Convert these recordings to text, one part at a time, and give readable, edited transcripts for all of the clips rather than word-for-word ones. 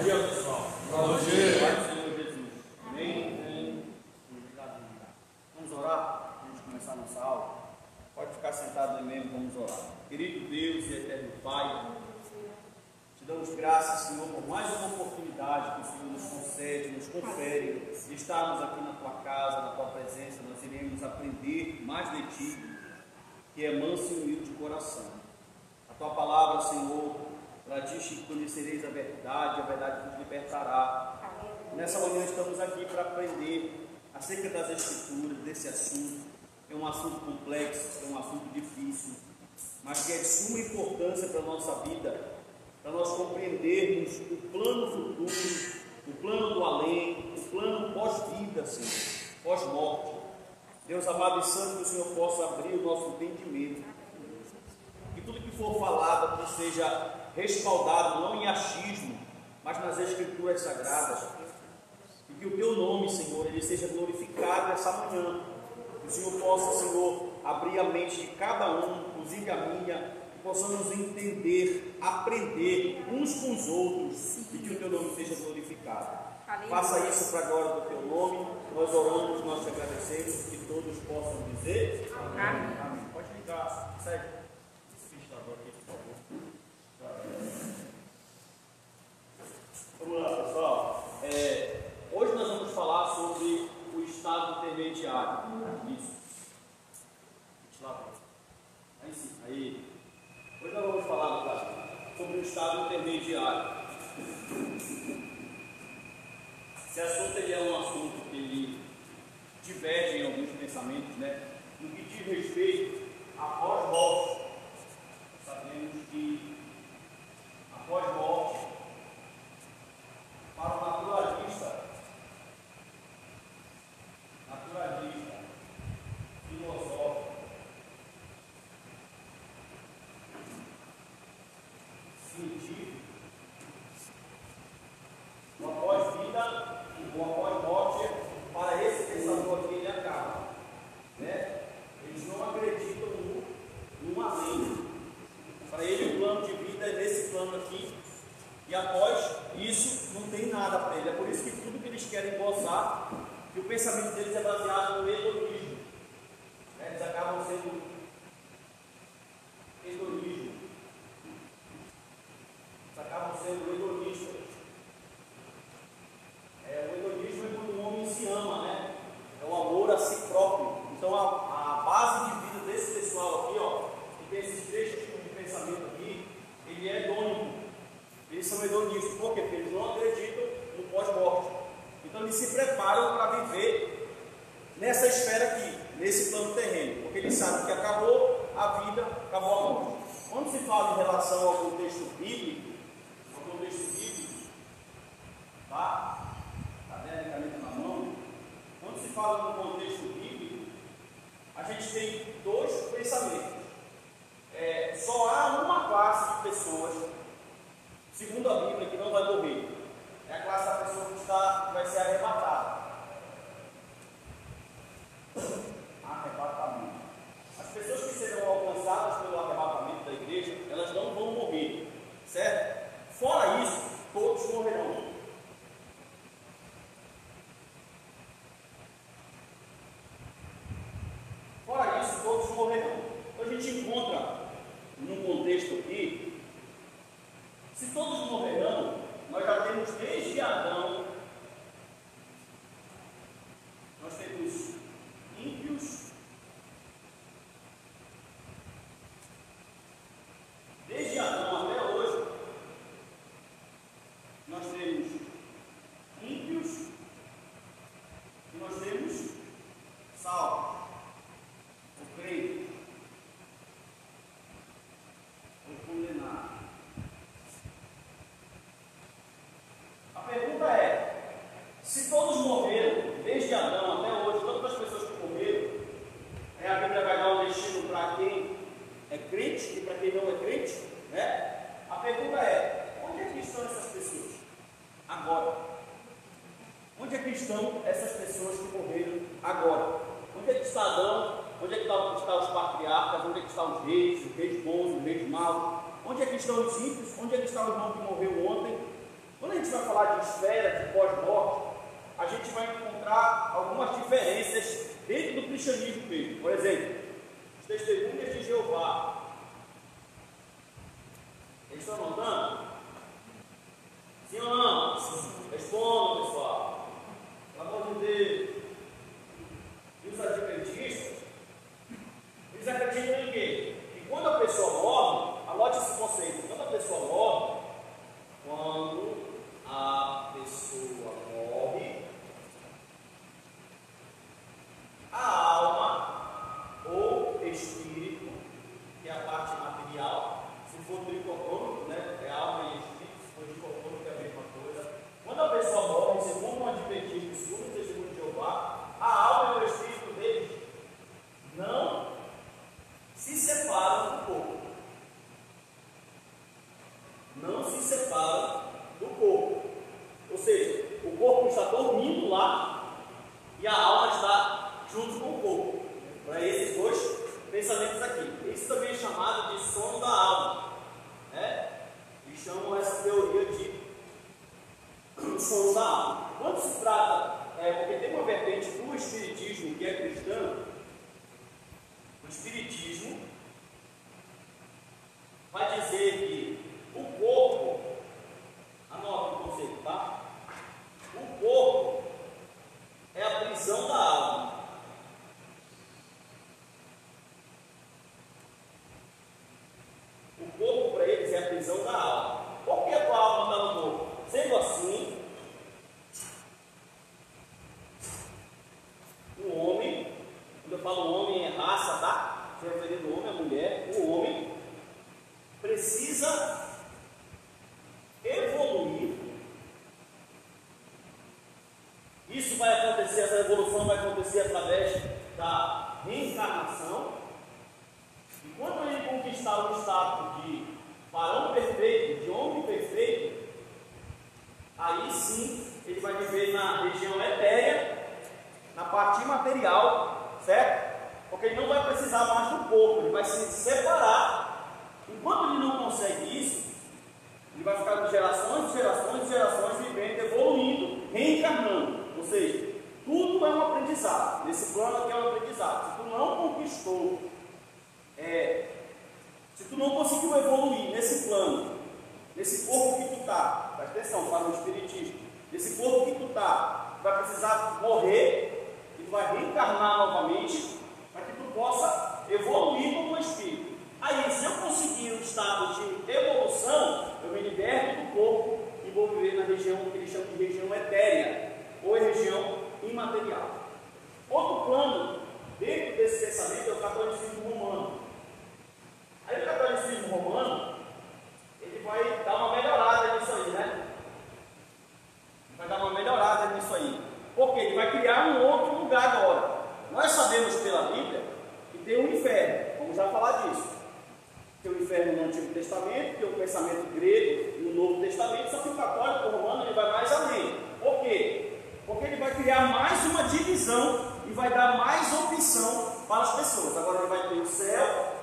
dia, pessoal. Bom dia. Pai do Senhor Jesus. Amém. Vamos orar antes de começar a nossa aula. Pode ficar sentado aí mesmo, vamos orar. Querido Deus e eterno Pai, te damos graças, Senhor, por mais uma oportunidade que o Senhor nos concede, nos confere, de estarmos aqui na tua casa, na tua presença. Nós iremos aprender mais de ti, que é manso e humilde de coração. A tua palavra, Senhor, ela diz que conhecereis a verdade vos libertará. Nessa manhã estamos aqui para aprender acerca das Escrituras, desse assunto. É um assunto complexo, é um assunto difícil, mas que é de suma importância para a nossa vida, para nós compreendermos o plano futuro, o plano do além, o plano pós-vida, Senhor, pós-morte. Deus amado e santo, que o Senhor possa abrir o nosso entendimento, que tudo que for falado que seja respaldado não em achismo, mas nas Escrituras Sagradas, e que o Teu nome, Senhor, ele seja glorificado essa manhã, que o Senhor possa, Senhor, abrir a mente de cada um, inclusive a minha, que possamos entender, aprender uns com os outros, e que o Teu nome seja glorificado. Faça isso para a glória do Teu nome. Nós oramos, nós te agradecemos, que todos possam dizer amém. Amém. Pode ligar, segue esse ventilador aqui, por favor. Vamos lá, pessoal. Hoje nós vamos falar sobre o estado intermediário. Isso. Aí sim, aí. Hoje nós vamos falar, cara, sobre o estado intermediário. Esse assunto ele é um assunto que ele diverge em alguns pensamentos, né? No que diz respeito à pós-morte. Sabemos que a pós-morte, para o naturalista, filosófico, científico, o após-vida e o após-morte, para esse pensador aqui, ele acaba, né? Eles não acreditam no além. Para ele, o plano de vida é nesse plano aqui, e após isso, não tem nada para ele. É por isso que tudo que eles querem gozar, que o pensamento deles é baseado no hedonismo, né? Eles acabam sendo hedonismo. Eles acabam sendo hedonistas. O hedonismo é quando o homem se ama, né? É o amor a si próprio. Então a base de vida desse pessoal aqui, ó, que tem esses três tipos de pensamento aqui, ele é hedônico. Eles são hedonistas. Por quê? Porque eles não acreditam no pós-morte. Então eles se preparam para viver nessa esfera aqui, nesse plano terreno, porque eles sabem que acabou a vida, acabou a morte. Quando se fala em relação ao contexto bíblico, tá? Caderno e caneta na mão. Quando se fala no contexto bíblico, a gente tem dois pensamentos. Só há uma classe de pessoas, segundo a Bíblia, que não vai morrer. É a classe da pessoa que vai ser arrebatada. Arrebatamento. As pessoas que serão alcançadas pelo arrebatamento da igreja, elas não vão morrer, certo? Fora isso, todos morrerão. Fora isso, todos morrerão. Então a gente encontra, num contexto aqui, se todos morrerão, nós já temos desde Adão, nós temos ímpios, desde Adão até hoje, nós temos ímpios e nós temos salvos, o crente, o condenado. A pergunta é, se todos morreram, desde Adão até hoje, todas as pessoas que morreram, a Bíblia vai dar um destino para quem é crente e para quem não é crente, né? A pergunta é, onde é que estão essas pessoas? Agora. Onde é que estão essas pessoas que morreram agora? Onde é que está Adão? Onde é que estão os patriarcas? Onde é que estão os reis bons, os reis maus? Onde é que estão os ímpios? Onde é que está o irmão que morreu ontem? Quando a gente vai falar de esfera, de pós-morte, a gente vai encontrar algumas diferenças dentro do cristianismo mesmo. Por exemplo, os testemunhas de Jeová. Eles estão anotando? Sim ou não? Sim. Respondam, pessoal. Pelo amor de Deus. E os adventistas, eles acreditam em quê? Que quando a pessoa morre, anote esse conceito, quando a pessoa morre, a alma ou espírito, que é a parte material, se for tricotômico, né, é alma e espírito, se for dicotômico é a mesma coisa. Quando a pessoa morre, segundo um adventismo, segundo o testemunho de Jeová, a alma e o espírito deles não se separam do corpo. Não se separam do corpo. Ou seja, o corpo está dormindo lá e a alma está junto com o corpo. Para esses dois pensamentos aqui. Isso também é chamado de sono da alma. Né? E chamam essa teoria de sono da alma. Quando se trata, porque tem uma vertente do espiritismo que é cristã, o espiritismo vai dizer que o corpo, anota o conceito, tá? O corpo é a prisão da alma. O corpo para eles é a prisão da alma. Por que a tua alma está no corpo? Sendo assim, o homem, quando eu falo homem é raça, tá? Se referindo ao homem, a mulher, o homem precisa evoluir. Isso vai acontecer, essa evolução vai acontecer através da reencarnação. E quando ele conquistar o status de varão perfeito, de homem perfeito, aí sim ele vai viver na região etérea, na parte imaterial, certo? Porque ele não vai precisar mais do corpo, ele vai se separar. Enquanto ele não consegue isso, ele vai ficar de gerações, gerações, gerações vivendo, evoluindo, reencarnando. Ou seja, tudo é um aprendizado. Nesse plano aqui é um aprendizado. Se tu não conquistou, se tu não conseguiu evoluir nesse plano, nesse corpo que tu está, presta atenção, fala no espiritismo, nesse corpo que tu está, tu vai precisar morrer e tu vai reencarnar novamente para que tu possa evoluir como um espírito. Aí, se eu conseguir um estado de evolução, eu me liberto do corpo e vou viver na região que eles chamam de região etérea, ou região imaterial. Outro plano, dentro desse pensamento, é o catolicismo romano. Aí o catolicismo romano, ele vai dar uma melhorada nisso aí, né? Vai dar uma melhorada nisso aí. Porque ele vai criar um outro lugar agora. Nós sabemos pela Bíblia que tem um inferno, vamos já falar disso. Tem o inferno no Antigo Testamento, tem o pensamento grego no Novo Testamento, só que o católico romano ele vai mais além. Por quê? Porque ele vai criar mais uma divisão e vai dar mais opção para as pessoas. Agora ele vai ter o céu,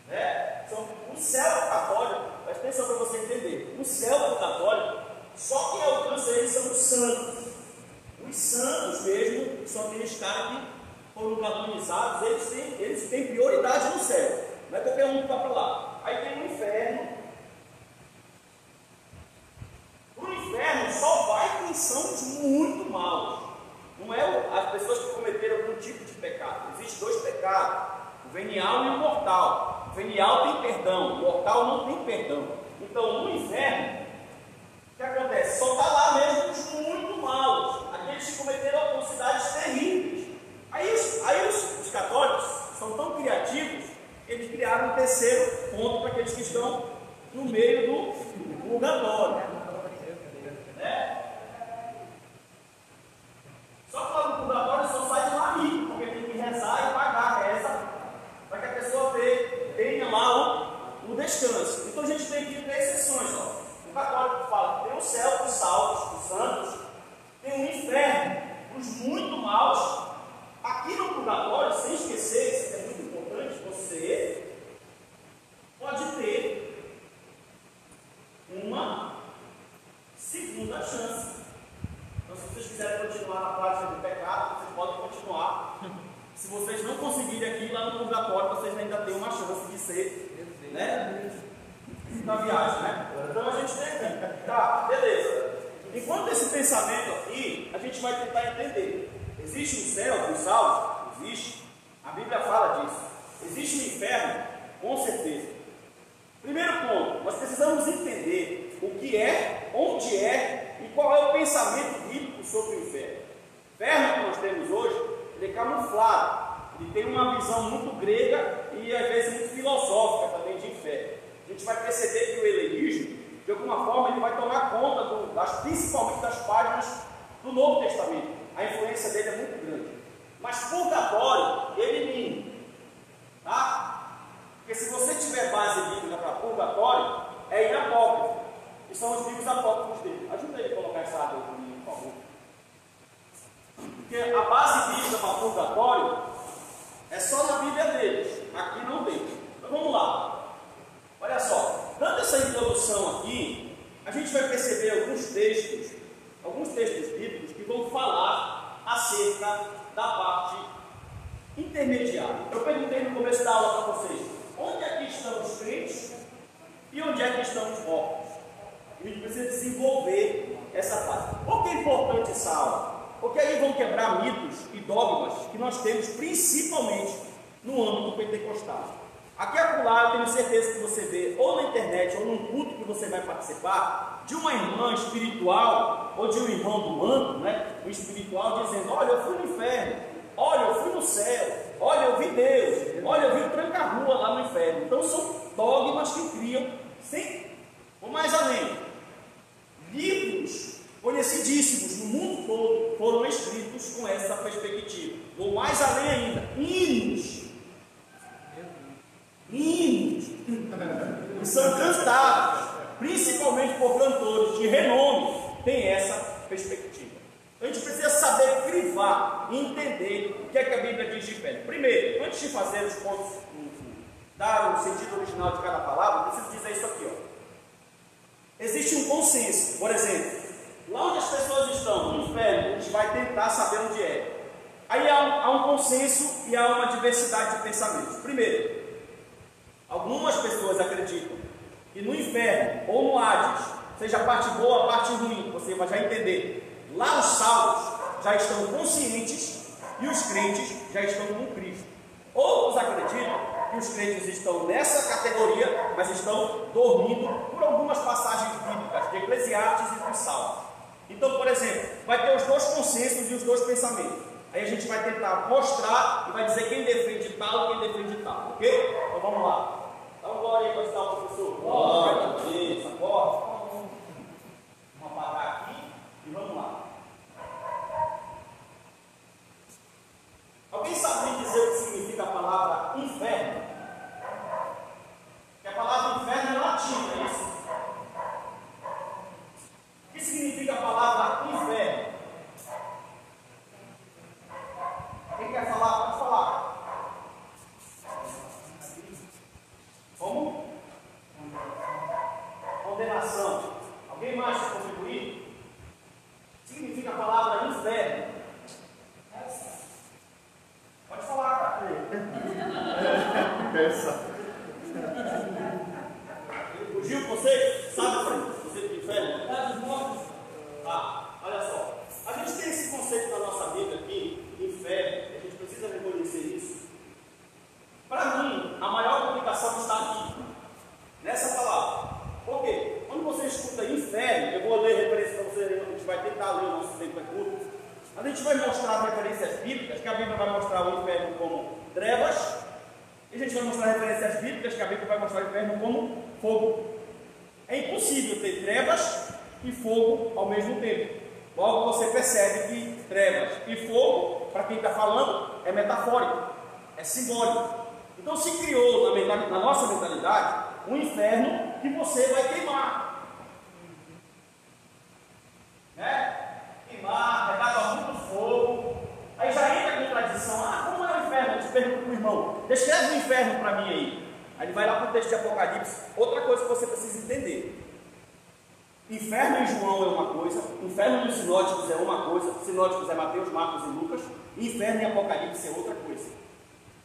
né? O céu católico, presta atenção para você entender. O céu católico, só quem alcança eles são os santos. Os santos mesmo, são aqueles caras que foram canonizados, eles têm prioridade no céu. Não é qualquer um que vai para lá. Aí tem o inferno. Para o inferno só vai quem são os muito maus. Não é as pessoas que cometeram algum tipo de pecado. Existem dois pecados: o venial e o mortal. O venial tem perdão, o mortal não tem perdão. Então no inferno, o que acontece? Só está lá mesmo os muito maus, aqueles que cometeram atrocidades terríveis. Aí os católicos são tão criativos, eles criaram um terceiro ponto para aqueles que estão segunda chance. Então, se vocês quiserem continuar na prática do pecado, vocês podem continuar. Se vocês não conseguirem aqui, lá no purgatório, vocês ainda têm uma chance de ser, né? Na viagem, né? Então a gente tem aqui. Tá, beleza. Enquanto esse pensamento aqui, a gente vai tentar entender. Existe um céu, os salvos? Existe. A Bíblia fala disso. Existe um inferno? Com certeza. Primeiro ponto, nós precisamos entender o que é, onde é e qual é o pensamento bíblico sobre o inferno. O inferno que nós temos hoje, ele é camuflado. Ele tem uma visão muito grega e às vezes muito filosófica também de inferno. A gente vai perceber que o helenismo, de alguma forma, ele vai tomar conta principalmente das páginas do Novo Testamento. A influência dele é muito grande. Mas purgatório, elimina. Tá? Porque se você tiver base bíblica para purgatório, é inapócrifo. E são os livros apócrifos dele. Ajuda ele a colocar essa água comigo, por favor. Porque a base bíblica para purgatório é só na Bíblia deles. Aqui não tem. Então vamos lá. Olha só, dando essa introdução aqui, a gente vai perceber alguns textos bíblicos que vão falar acerca da parte intermediária. Eu perguntei no começo da aula para vocês, onde é que estão os crentes e onde é que estão os mortos? A gente precisa desenvolver essa parte. Por que é importante essa aula? Porque aí vão quebrar mitos e dogmas que nós temos principalmente no âmbito pentecostal. Aqui e acolá eu tenho certeza que você vê ou na internet ou num culto que você vai participar de uma irmã espiritual ou de um irmão do manto, né? O espiritual dizendo, olha, eu fui no inferno, olha, eu fui no céu, olha, eu vi Deus, olha, eu vi o tranca-rua lá no inferno. Então são dogmas que criam, sem, ou mais além, livros conhecidíssimos no mundo todo foram escritos com essa perspectiva. Ou mais além ainda, hinos que são cantados, principalmente por cantores de renome, tem essa perspectiva. A gente precisa saber crivar e entender o que é que a Bíblia diz de inferno. Primeiro, antes de fazer os pontos, dar o sentido original de cada palavra, eu preciso dizer isso aqui, ó. Existe um consenso, por exemplo, lá onde as pessoas estão, no inferno, a gente vai tentar saber onde é. Aí há um consenso e há uma diversidade de pensamentos. Primeiro, algumas pessoas acreditam que no inferno ou no Hades, seja a parte boa, a parte ruim, você vai já entender. Lá os salvos já estão conscientes e os crentes já estão com Cristo. Outros acreditam que os crentes estão nessa categoria, mas estão dormindo por algumas passagens bíblicas de Eclesiastes e dos Salmos. Então, por exemplo, vai ter os dois consensos e os dois pensamentos. Aí a gente vai tentar mostrar e vai dizer quem defende tal e quem defende tal, ok? Então vamos lá. Dá um glória aí para estar o professor. Glória. Isso, agora. Vamos apagar aqui e vamos lá. Alguém sabe me dizer o que significa a palavra inferno? Que a palavra inferno é latina, é isso? O que significa a palavra inferno? Quem quer falar? Pode falar. Como? Condenação. Alguém mais quer contribuir? Significa a palavra inferno. Pode falar, cara. Fugiu você? Sabe você do inferno? Olha só. A gente tem esse conceito na nossa Bíblia aqui, inferno. A gente precisa reconhecer isso. Para mim, a maior complicação está aqui, nessa palavra. Por quê? Quando você escuta inferno, eu vou ler referência para você, a gente vai tentar ler o nosso tempo é curto. A gente vai mostrar referências bíblicas, que a Bíblia vai mostrar o inferno como trevas, e a gente vai mostrar referências bíblicas, que a Bíblia vai mostrar o inferno como fogo. É impossível ter trevas e fogo ao mesmo tempo. Logo você percebe que trevas e fogo, para quem está falando, é metafórico, é simbólico. Então se criou na nossa mentalidade um inferno que você vai queimar, né? Queimar, pegar muito fogo. Aí já entra a contradição. Como é o inferno? Eu te pergunto para o irmão, descreve o inferno para mim aí. Aí ele vai lá para o texto de Apocalipse. Outra coisa que você precisa entender: Inferno em João é uma coisa, inferno nos sinóticos é uma coisa, sinóticos é Mateus, Marcos e Lucas, inferno em Apocalipse é outra coisa.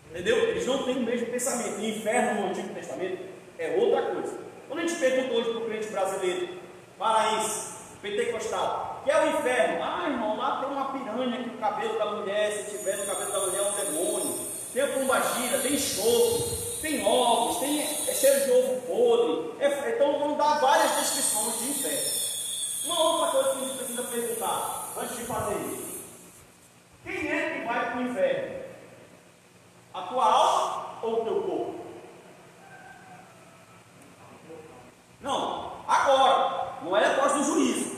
Entendeu? Eles não têm o mesmo pensamento. Inferno no Antigo Testamento é outra coisa. Quando a gente pergunta hoje para o crente brasileiro, paraense, pentecostal, que é o inferno? Ah, irmão, lá tem uma piranha que o cabelo da mulher, se tiver no cabelo da mulher, é um demônio. Tem a pombagira, tem enxofre, tem ovos, é cheiro de ovo podre. Então vão dar várias descrições de inferno. Uma outra coisa que a gente precisa perguntar antes de fazer isso: quem é que vai para o inferno? A tua alma ou o teu corpo? Não, agora, não é após do juízo.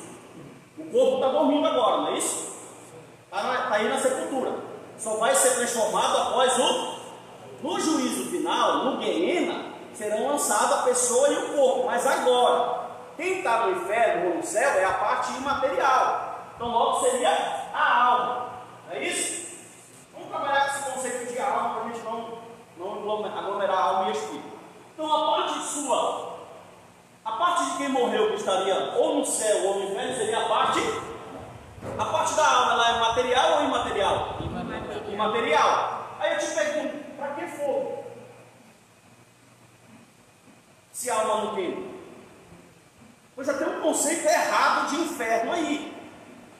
O corpo está dormindo agora, não é isso? Está aí na sepultura. Só vai ser transformado após no juízo final, no Guiena, serão lançados a pessoa e o corpo. Mas agora, quem está no inferno ou no céu é a parte imaterial. Então logo seria a alma. Não é isso? Vamos trabalhar com esse conceito de alma para a gente não aglomerar alma e espírito. Então a parte de quem morreu que estaria ou no céu ou no inferno seria a parte da alma. Ela é material ou imaterial? Imaterial. Aí eu te pergunto, para que fogo? Se a alma não queima? Pois já tem um conceito errado de inferno aí.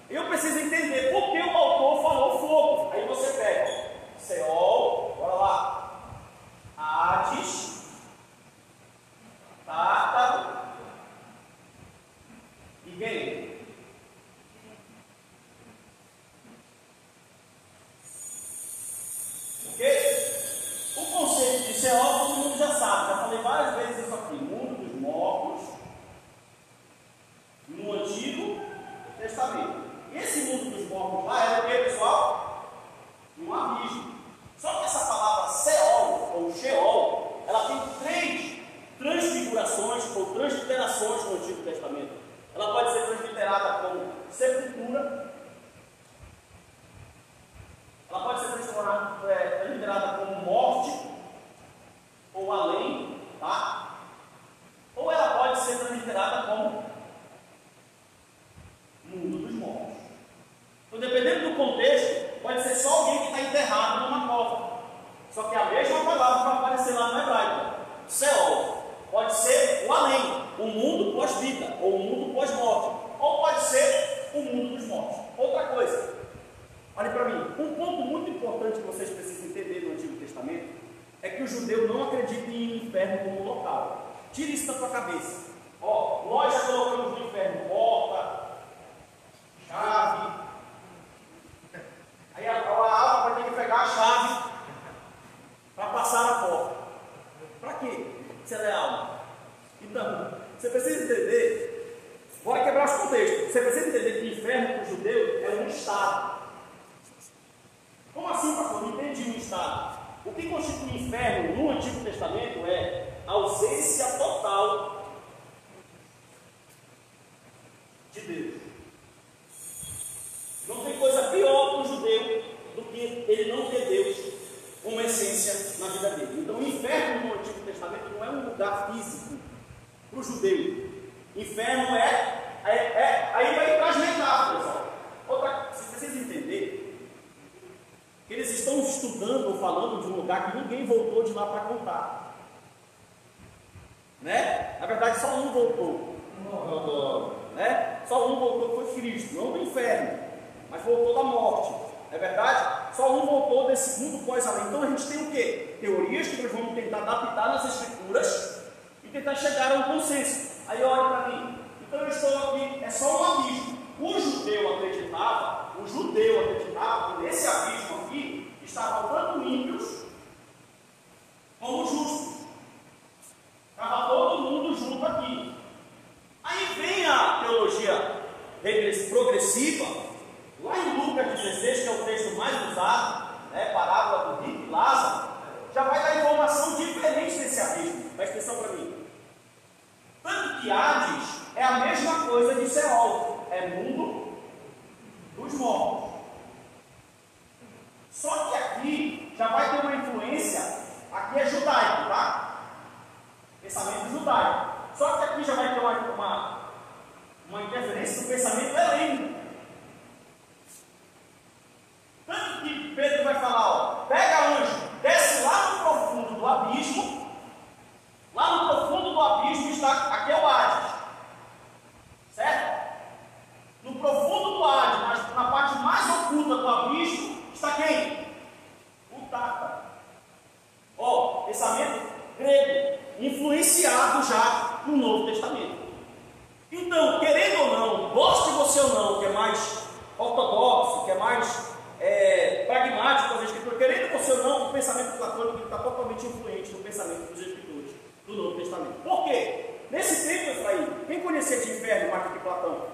Eu preciso entender por que o autor falou fogo. Aí você pega Seol, bora lá, Hades, Tártaro e Guiena. Ok? O conceito de Seol todo mundo já sabe, já falei várias vezes isso aqui: mundo dos mortos no Antigo Testamento. E esse mundo dos mortos lá era o que, pessoal? Um abismo. Só que essa palavra Seol ou Sheol, ela tem 3 transfigurações ou transliterações no Antigo Testamento. Ela pode ser transliterada como sepultura, ela pode ser transliterada como morte ou além, tá? Ou ela pode ser transliterada como mundo dos mortos. Então, dependendo do contexto, pode ser só alguém que está enterrado numa cova. Só que a mesma palavra vai aparecer lá no hebraico. Seol pode ser o além, o mundo pós-vida, ou o mundo pós-morte, ou pode ser o mundo dos mortos. Outra coisa, olhe para mim, um ponto muito importante que vocês precisam entender no Antigo Testamento é que o judeu não acredita em inferno como local. Tire isso da tua cabeça. Nós já colocamos no inferno porta, chave. Aí a alma vai ter que pegar a chave para passar a porta. Para quê? Se ela é alma. Então, você precisa entender. Bora quebrar os contextos. Você precisa entender que o inferno para o judeu é um estado. Como assim, pastor? Não entendi um estado. O que constitui inferno no Antigo Testamento é a ausência total de Deus. Não tem coisa pior para o judeu do que ele não ter Deus como essência na vida dele. Então, o inferno no Antigo Testamento não é um lugar físico para o judeu. Inferno aí vai entrar as metáforas. Você precisa entender que eles estão estudando ou falando de um lugar que ninguém voltou de lá para contar. Né? Na verdade, só um voltou. Né? Só um voltou, que foi Cristo, não do inferno, mas voltou da morte. É verdade? Só um voltou desse mundo pós-além. Então a gente tem o quê? Teorias que nós vamos tentar adaptar nas escrituras e tentar chegar a um consenso. Aí olha para mim. Então eu estou aqui, é só um abismo. O judeu acreditava que nesse abismo aqui estavam tanto ímpios como justos. Estava todo mundo junto aqui. Aí vem a teologia progressiva, lá em Lucas 16, que é o texto mais usado, parábola do rico e Lázaro, já vai dar informação diferente desse abismo. Presta atenção para mim. Tanto que Hades é a mesma coisa de Seol, é mundo dos mortos. Só que aqui já vai ter uma influência, aqui é judaico, tá? Pensamento judaico. Só que aqui já vai ter você ou não, que é mais ortodoxo, que é mais pragmático com as escrituras, querendo você ou não, o pensamento platônico está totalmente influente no pensamento dos escritores do Novo Testamento. Por quê? Nesse tempo, Efraim, quem conhecia de inferno mais do que Platão?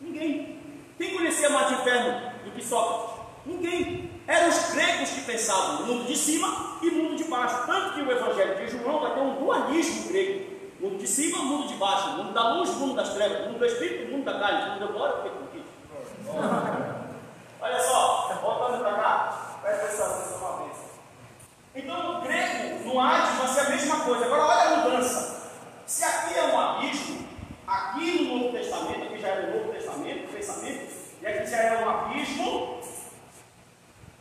Ninguém. Quem conhecia mais de inferno do que Sócrates? Ninguém. Eram os gregos que pensavam no mundo de cima e mundo de baixo. Tanto que o Evangelho de João vai ter um dualismo grego. Mundo de cima, mundo de baixo. Mundo da luz, mundo das trevas. Mundo do espírito, mundo da carne. Mundo da glória, porque olha só, voltando para cá. Presta atenção uma vez. Então o grego no Hades vai ser a mesma coisa. Agora olha a mudança. Se aqui é um abismo, aqui no Novo Testamento, aqui já é no Novo Testamento, o pensamento, e aqui já é um abismo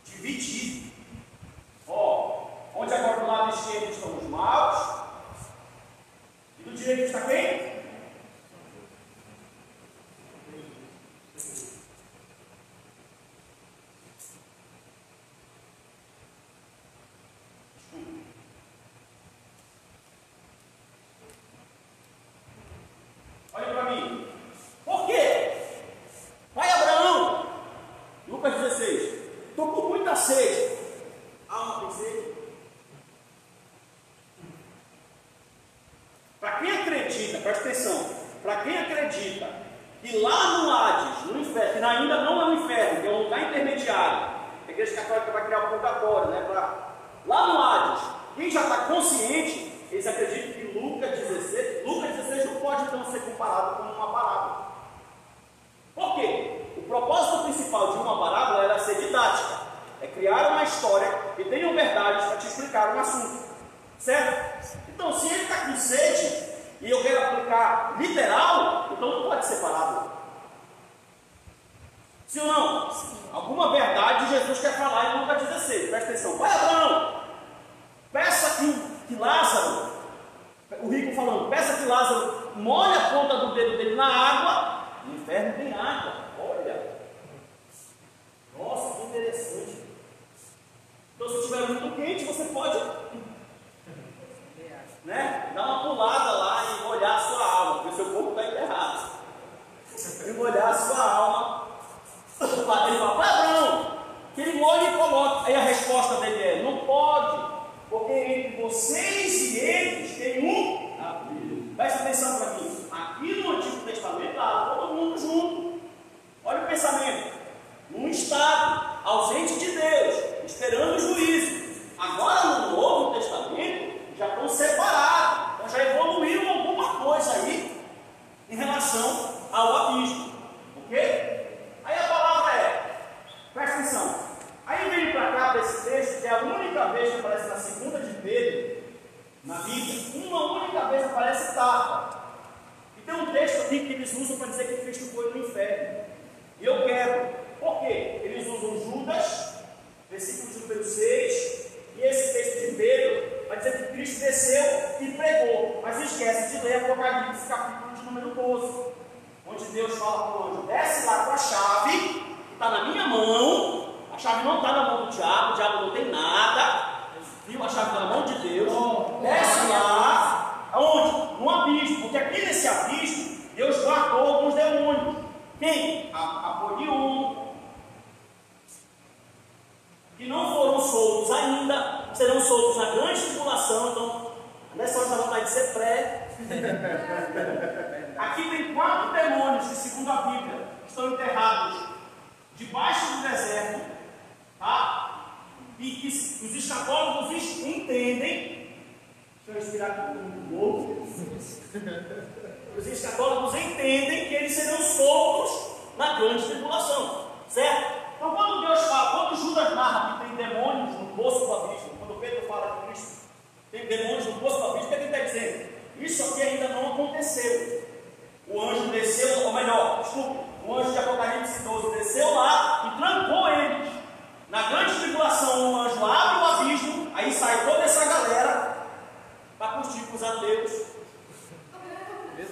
dividido. Ó, onde agora do lado esquerdo estão os maus, e do direito está quem? Olha para mim. Por quê? Vai Abraão, Lucas 16. Estou com muita sede. Alma tem sede. Para quem acredita, presta atenção. Para quem acredita que lá no Hades, no inferno, que ainda não é um inferno, que é um lugar intermediário, a Igreja Católica vai criar um purgatório, né? Lá no Hades, quem já está consciente, eles acreditam que Lucas 16 não pode então ser comparado com uma parábola. Por quê? O propósito principal de uma parábola era ser didática, é criar uma história que tenha verdades para te explicar um assunto, certo? Então, se ele está com sede e eu quero aplicar literal, então não pode ser parábola. Sim ou não? Sim. Alguma verdade Jesus quer falar em Lucas 16, presta atenção. Vai Abraão, peça que Lázaro, o rico falando, peça que Lázaro molhe a ponta do dedo dele na água. No inferno tem água, olha. Nossa, que interessante. Então, se estiver muito quente, você pode, né, dar uma pulada lá e molhar a sua alma, porque o seu corpo está enterrado. E molhar a sua alma. Ele fala, vai Abraão, que ele molhe e coloque. Aí a resposta dele é, não pode. Porque entre vocês e eles tem um abismo. Presta atenção para mim. Aqui no Antigo Testamento estava todo mundo junto. Olha o pensamento. Num estado ausente de Deus, esperando o juízo. Agora no Novo Testamento já estão separados. Então já evoluíram alguma coisa aí em relação ao abismo. Ok? Aí a palavra presta atenção. Aí vem para cá para esse texto, que é a única vez que aparece na segunda de Pedro, na Bíblia, uma única vez aparece tapa. E tem um texto aqui que eles usam para dizer que Cristo foi no inferno. E eu quero, por quê? Eles usam Judas, versículo de número 6, e esse texto de Pedro vai dizer que Cristo desceu e pregou, mas esquece de ler Apocalipse capítulo de número 12, onde Deus fala para o anjo, desce lá com a chave, que está na minha mão. A chave não está na mão do diabo, o diabo não tem nada, viu? A chave está na mão de Deus. Desce lá, aonde? No abismo, porque aqui nesse abismo, Deus guardou alguns demônios. Quem? Apolion, que não foram soltos ainda, serão soltos na grande tribulação. Então, nessa hora dá vontade de ser pré. Aqui tem 4 demônios que, segundo a Bíblia, estão enterrados debaixo do deserto. Tá? E que os escatólogos entendem. Deixa eu respirar aqui um pouco. Os escatólogos entendem que eles serão soltos na grande tribulação, certo? Então, quando Deus fala, quando Judas narra que tem demônios no poço do abismo, quando Pedro fala que Cristo tem demônios no poço do abismo, o que ele está dizendo? Isso aqui ainda não aconteceu. O anjo desceu, ou melhor, desculpe, o anjo de Apocalipse 12 desceu lá e trancou eles. Na grande tribulação, o anjo abre o abismo, aí sai toda essa galera para curtir com os ateus,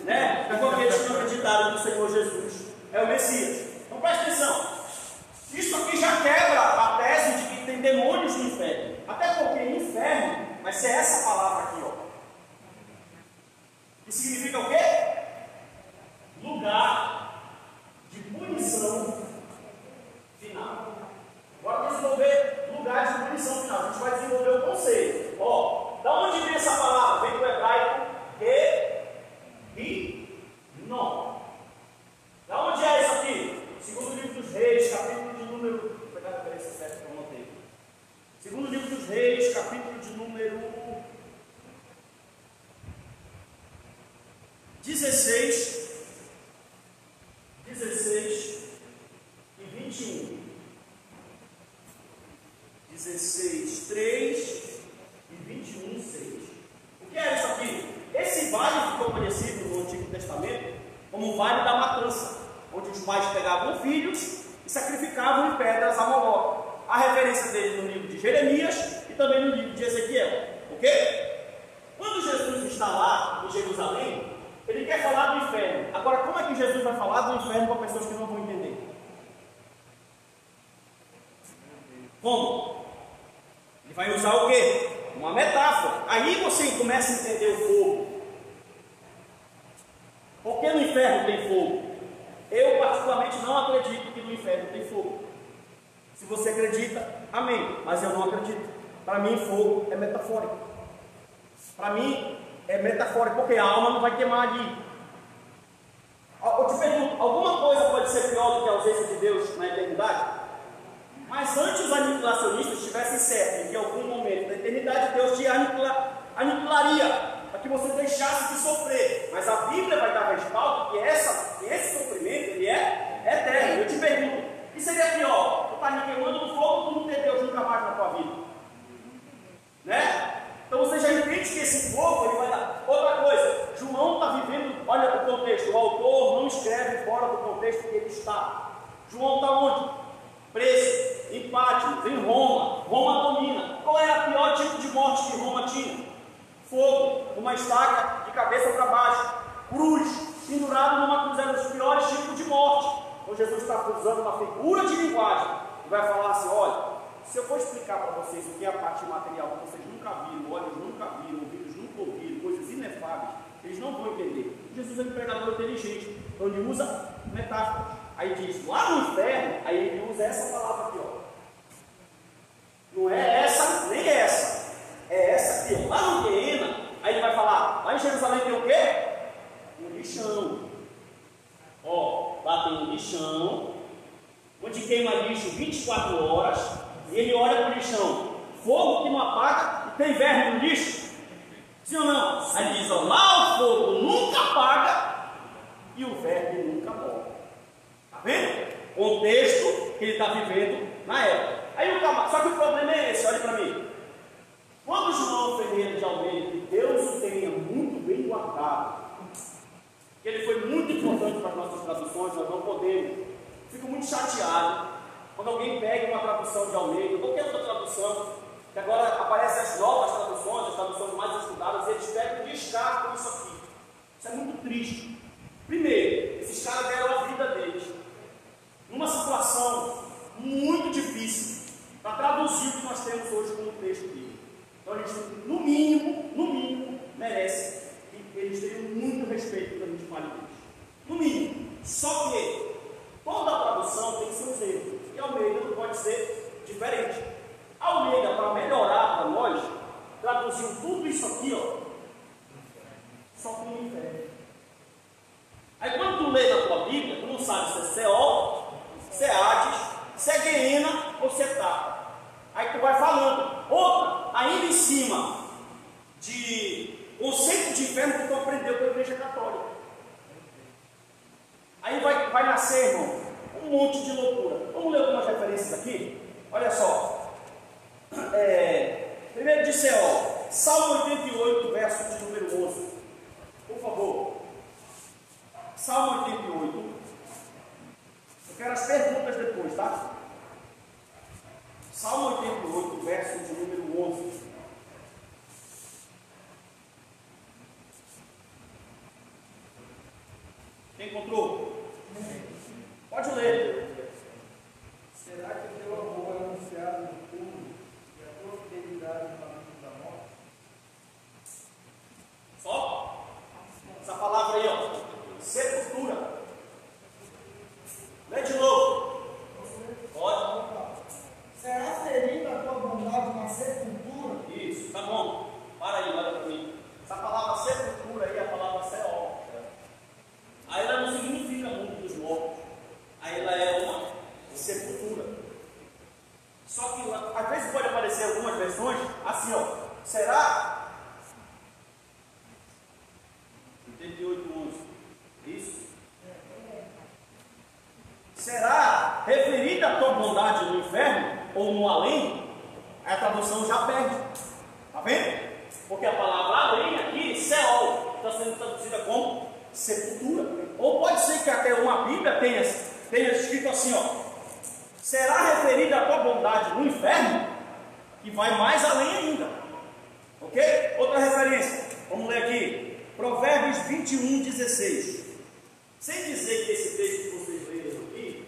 né? E com aqueles que não acreditaram no Senhor Jesus é o Messias. Então preste atenção. Isso aqui já quebra a tese de que tem demônios no inferno. Até porque inferno vai ser essa palavra aqui, ó. Que significa o quê? Lugar 21, 16, 3 e 21, 6. O que é isso aqui? Esse vale ficou conhecido no Antigo Testamento como o Vale da Matança, onde os pais pegavam filhos e sacrificavam em pedras a Moloque. A referência dele no livro de Jeremias e também no livro de Ezequiel. Ok? Quando Jesus está lá em Jerusalém, ele quer falar do inferno. Agora, como é que Jesus vai falar do inferno para pessoas que não vão entender? Como? Ele vai usar o quê? Uma metáfora. Aí você começa a entender o fogo. Por que no inferno tem fogo? Eu particularmente não acredito que no inferno tem fogo. Se você acredita, amém. Mas eu não acredito. Para mim, fogo é metafórico. Para mim, é metafórico, porque a alma não vai queimar ali. Eu te pergunto, alguma coisa pode ser pior do que a ausência de Deus na eternidade? Mas antes os aniquilacionistas estivessem certos que em algum momento da eternidade Deus te aniquilaria, para que você deixasse de sofrer. Mas a Bíblia vai dar respaldo que esse sofrimento ele é eterno. Eu te pergunto, o que seria pior? Tu está me queimando no fogo ou tu não ter Deus nunca mais na tua vida? Né? Então você já entende que esse fogo ele vai dar. Outra coisa, João está vivendo, olha o contexto, o autor não escreve fora do contexto que ele está. João está onde? Preso, em Pátmos, em Roma. Roma domina. Qual é o pior tipo de morte que Roma tinha? Fogo, uma estaca de cabeça para baixo, cruz, pendurado numa cruz, era os piores tipos de morte. Então Jesus está usando uma figura de linguagem e vai falar assim: olha, se eu for explicar para vocês o que é a parte material que vocês nunca viram, olhos nunca viram, ouvidos nunca ouviram, coisas inefáveis, eles não vão entender. Jesus é um pregador inteligente, então ele usa metáforas. Aí diz, lá no inferno, aí ele usa essa palavra aqui, ó. Não é essa, nem essa. É essa aqui, ó. Lá no Guiena, aí ele vai falar, lá em Jerusalém tem o quê? Um lixão. Ó, lá tem um lixão, onde queima lixo 24 horas, e ele olha para o lixão, fogo que não apaga, e tem verme no lixo. Sim ou não? Aí diz, ó, lá o fogo nunca apaga, e o verme nunca morre. Vendo? Contexto que ele está vivendo na época. Aí só que o problema é esse, olha para mim. Quando João Ferreira de Almeida, que Deus o tenha muito bem guardado, que ele foi muito importante para as nossas traduções, nós não podemos. Fico muito chateado quando alguém pega uma tradução de Almeida, qualquer outra tradução, que agora aparecem as novas traduções, as traduções mais estudadas, e eles pegam e descartam isso aqui. Isso é muito triste. Primeiro, esses caras deram a vida deles numa situação muito difícil para traduzir o que nós temos hoje como texto bíblico. Então, a gente, no mínimo, merece que eles tenham muito respeito quando a gente fala deles. No mínimo. Só que toda a tradução tem seus erros. E Almeida não pode ser diferente. Almeida, para melhorar para nós, traduziu tudo isso aqui, ó, só com o inferno. Aí quando tu lê na tua Bíblia, tu não sabe se é Seol, se é Hades, se é Guiena ou se é Tapa. Aí tu vai falando. Outra, ainda em cima de conceito de inferno que tu aprendeu com a Igreja Católica. Aí vai nascer, irmão, um monte de loucura. Vamos ler algumas referências aqui? Olha só. Primeiro de Seol, Salmo 88, verso de número 11. Por favor. Salmo 88. Eu quero as perguntas depois, tá? Salmo 88, verso de número 11. Quem encontrou? Pode ler. Será que teu amor é anunciado no túmulo e a tua fidelidade no caminho da morte? Só? Essa palavra aí, ó. Sepultura. Lê de novo. Pode. Será ferida a tua bondade na sepultura? Isso, tá bom. Para aí, olha para mim. Essa palavra sepultura aí é a palavra Seol. Aí ela não significa mundo dos mortos. Aí ela é uma sepultura. Só que às vezes pode aparecer algumas versões assim, ó. Será? 88:11. Isso? Será referido referida a tua bondade no inferno ou no além, a tradução já perde. Está vendo? Porque a palavra além aqui, Seol, está sendo traduzida como sepultura. Ou pode ser que até uma Bíblia tenha escrito assim, ó, será referida a tua bondade no inferno, que vai mais além ainda. Ok? Outra referência, vamos ler aqui, Provérbios 21, 16. Sem dizer que esse texto que vocês leram aqui,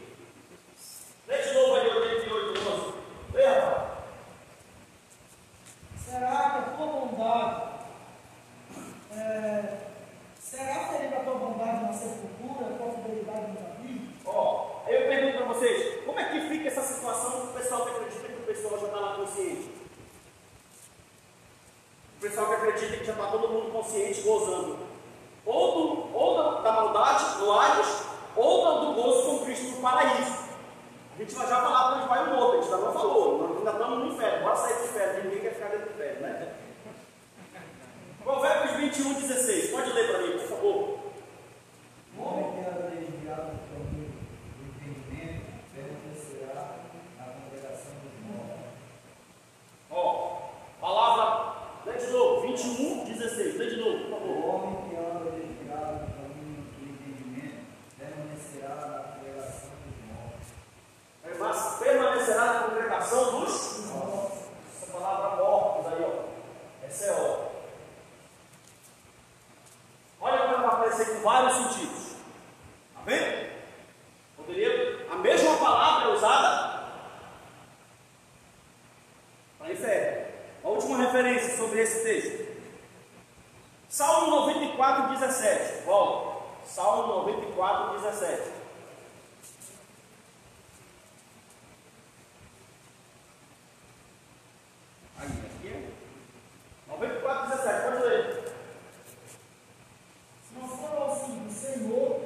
lê de novo aí, 88, 11. Lê, rapaz. Será que a tua bondade será ferida a tua bondade na sepultura, a tua fidelidade no abismo? Ó, aí eu pergunto para vocês, como é que fica essa situação com o pessoal que acredita que o pessoal já está lá consciente? O pessoal que acredita que já está todo mundo consciente, gozando. Ou da maldade, do Hades, ou do gozo com Cristo no paraíso. A gente vai já falar para onde vai o outro, a gente ainda não falou, nós ainda estamos no inferno, bora sair do inferno, ninguém quer ficar dentro do inferno, né? Provérbios 21, 16, pode ler para mim, por favor. O homem que anda desviado do caminho do entendimento permanecerá na congregação dos mortos. Ó, palavra, lê de novo, 21, 16, lê de novo, por favor. O homem que anda desviado do caminho do entendimento permanecerá na congregação dos mortos. Mas permanecerá na congregação dos mortos. Essa palavra mortos aí, ó, é Seol. Olha como vai aparecer com vários sentidos. Está vendo? A mesma palavra é usada para inferno. A última referência sobre esse texto. Salmo 94, 17. Volta. Salmo 94, 17. Aí, aqui é 94, 17. Pode ler. Se não for assim, o Senhor,